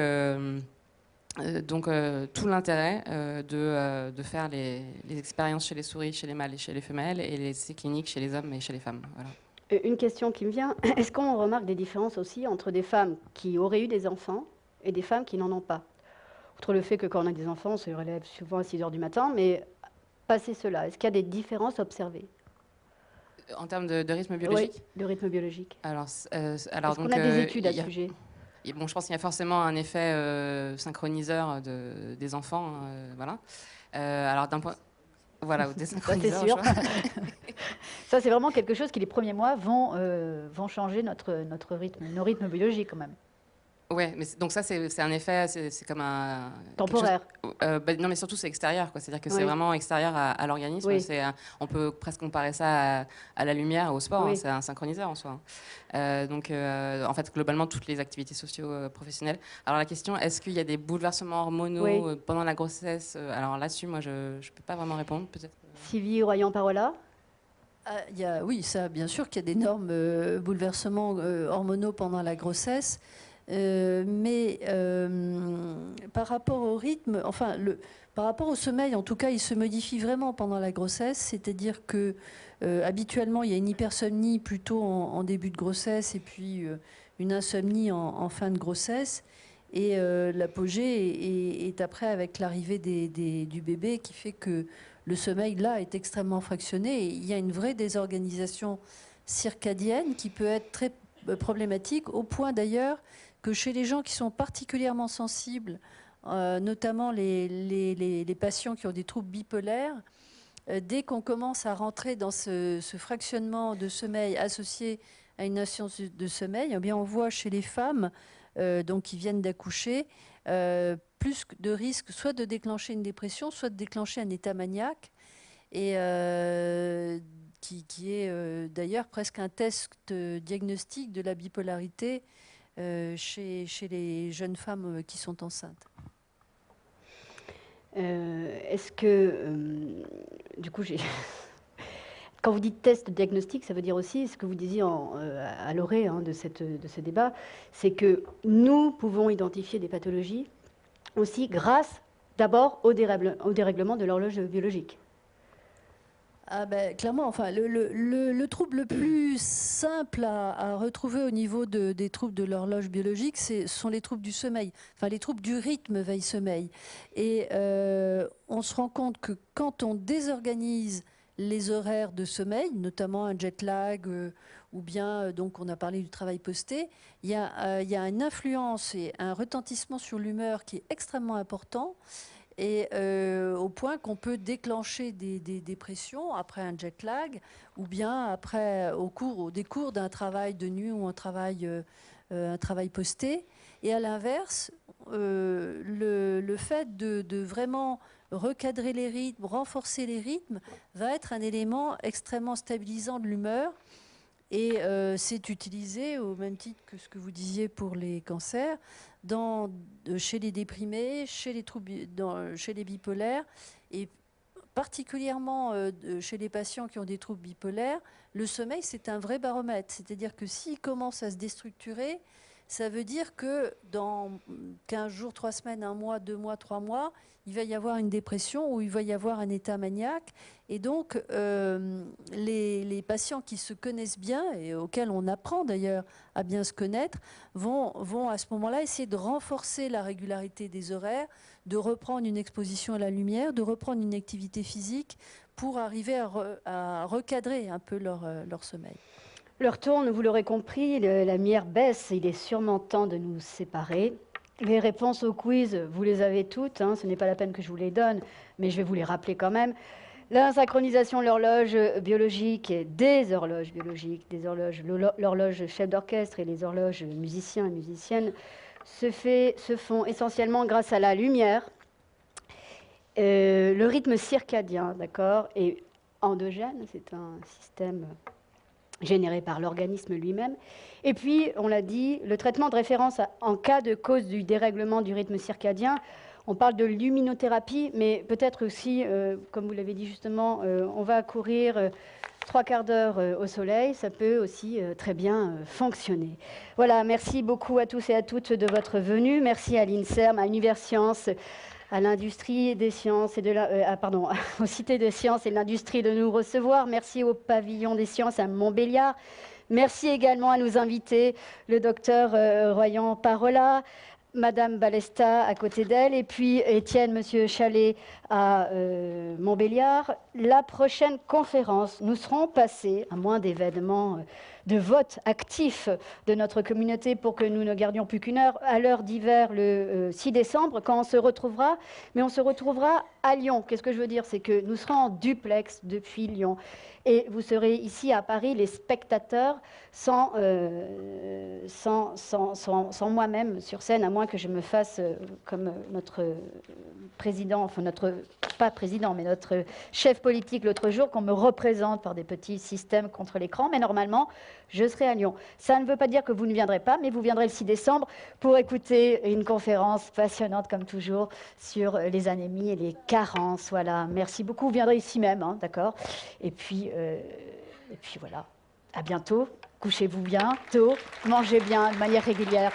S4: l'intérêt de faire les expériences chez les souris, chez les mâles et chez les femelles, et les essais cliniques chez les hommes et chez les femmes. Voilà.
S1: Une question qui me vient, est-ce qu'on remarque des différences aussi entre des femmes qui auraient eu des enfants et des femmes qui n'en ont pas? Outre le fait que quand on a des enfants, on se relève souvent à 6 h du matin, mais passé cela, est-ce qu'il y a des différences observées?
S4: En termes de rythme biologique?
S1: Oui, de rythme biologique.
S4: Est-ce
S1: qu'on a des études à ce sujet?
S4: Bon, je pense qu'il y a forcément un effet synchroniseur des enfants. Voilà. Alors d'un point... Voilà, au désynchroniseur.
S1: Ça, c'est sûr. Ça, c'est vraiment quelque chose qui, les premiers mois, vont changer notre rythme, nos rythmes biologiques, quand même.
S4: Oui, mais donc ça, c'est un effet, c'est comme un...
S1: Temporaire.
S4: Non, mais surtout, c'est extérieur, quoi. C'est-à-dire que c'est vraiment extérieur à l'organisme. Oui. On peut presque comparer ça à la lumière, au sport. Oui. Hein, c'est un synchroniseur, en soi. En fait, globalement, toutes les activités socio-professionnelles. Alors, la question, est-ce qu'il y a des bouleversements hormonaux pendant la grossesse? Alors là-dessus, moi, je ne peux pas vraiment répondre, peut-être.
S1: Sylvie Royan-Parola?
S3: Oui, ça, bien sûr qu'il y a d'énormes bouleversements hormonaux pendant la grossesse. Mais par rapport au rythme, par rapport au sommeil, en tout cas, il se modifie vraiment pendant la grossesse. C'est-à-dire que habituellement, il y a une hypersomnie plutôt en début de grossesse et puis une insomnie en fin de grossesse. Et l'apogée est après avec l'arrivée du bébé qui fait que le sommeil, là, est extrêmement fractionné. Et il y a une vraie désorganisation circadienne qui peut être très problématique, au point d'ailleurs que chez les gens qui sont particulièrement sensibles, notamment les patients qui ont des troubles bipolaires, dès qu'on commence à rentrer dans ce fractionnement de sommeil associé à une absence de sommeil, eh bien on voit chez les femmes donc qui viennent d'accoucher plus de risques soit de déclencher une dépression, soit de déclencher un état maniaque, et qui est d'ailleurs presque un test diagnostic de la bipolarité chez les jeunes femmes qui sont enceintes.
S1: Est-ce que, du coup, quand vous dites test diagnostic, ça veut dire aussi, ce que vous disiez à l'orée de ce débat, c'est que nous pouvons identifier des pathologies aussi grâce d'abord au dérèglement de l'horloge biologique.
S3: Ah ben, clairement, enfin, le trouble le plus simple à retrouver au niveau des troubles de l'horloge biologique, sont les troubles du sommeil, enfin les troubles du rythme veille-sommeil. Et on se rend compte que quand on désorganise les horaires de sommeil, notamment un jet lag, ou bien, donc on a parlé du travail posté, il y a une influence et un retentissement sur l'humeur qui est extrêmement important. Et au point qu'on peut déclencher des dépressions après un jet lag, ou bien après, au décours d'un travail de nuit ou un travail posté. Et à l'inverse, le fait de vraiment recadrer les rythmes, renforcer les rythmes, va être un élément extrêmement stabilisant de l'humeur. Et c'est utilisé au même titre que ce que vous disiez pour les cancers, chez les déprimés, chez les bipolaires, et particulièrement chez les patients qui ont des troubles bipolaires. Le sommeil, c'est un vrai baromètre. C'est-à-dire que s'il commence à se déstructurer, ça veut dire que dans 15 jours, 3 semaines, 1 mois, 2 mois, 3 mois, il va y avoir une dépression ou il va y avoir un état maniaque. Et donc, les patients qui se connaissent bien, et auxquels on apprend d'ailleurs à bien se connaître, vont à ce moment-là essayer de renforcer la régularité des horaires, de reprendre une exposition à la lumière, de reprendre une activité physique pour arriver à recadrer un peu leur sommeil.
S1: L'heure tourne, vous l'aurez compris, la lumière baisse, il est sûrement temps de nous séparer. Les réponses au quiz, vous les avez toutes, ce n'est pas la peine que je vous les donne, mais je vais vous les rappeler quand même. La synchronisation de l'horloge biologique et des horloges biologiques, l'horloge chef d'orchestre et les horloges musiciens et musiciennes se font essentiellement grâce à la lumière, le rythme circadien, d'accord, et endogène, c'est un système généré par l'organisme lui-même. Et puis, on l'a dit, le traitement de référence en cas de cause du dérèglement du rythme circadien, on parle de luminothérapie, mais peut-être aussi, comme vous l'avez dit justement, on va courir 3 quarts d'heure au soleil, ça peut aussi très bien fonctionner. Voilà, merci beaucoup à tous et à toutes de votre venue. Merci à l'INSERM, à Universcience, à l'industrie des sciences et aux cités des sciences et de l'industrie de nous recevoir. Merci au pavillon des sciences à Montbéliard. Merci également à nos invités, le docteur Royan Parola, Madame Balesta à côté d'elle, et puis Étienne, Monsieur Chalet à Montbéliard. La prochaine conférence, nous serons passés, à moins d'événements de vote actif de notre communauté pour que nous ne gardions plus qu'une heure, à l'heure d'hiver le 6 décembre, quand on se retrouvera, mais on se retrouvera à Lyon. Qu'est-ce que je veux dire? C'est que nous serons en duplex depuis Lyon. Et vous serez ici à Paris, les spectateurs, sans moi-même sur scène, à moins que je me fasse comme notre président, enfin pas président, mais notre chef politique l'autre jour, qu'on me représente par des petits systèmes contre l'écran. Mais normalement, je serai à Lyon. Ça ne veut pas dire que vous ne viendrez pas, mais vous viendrez le 6 décembre pour écouter une conférence passionnante, comme toujours, sur les anémies et les carences. Voilà, merci beaucoup. Vous viendrez ici même, d'accord ? Et puis voilà, à bientôt. Couchez-vous bien, tôt, mangez bien de manière régulière.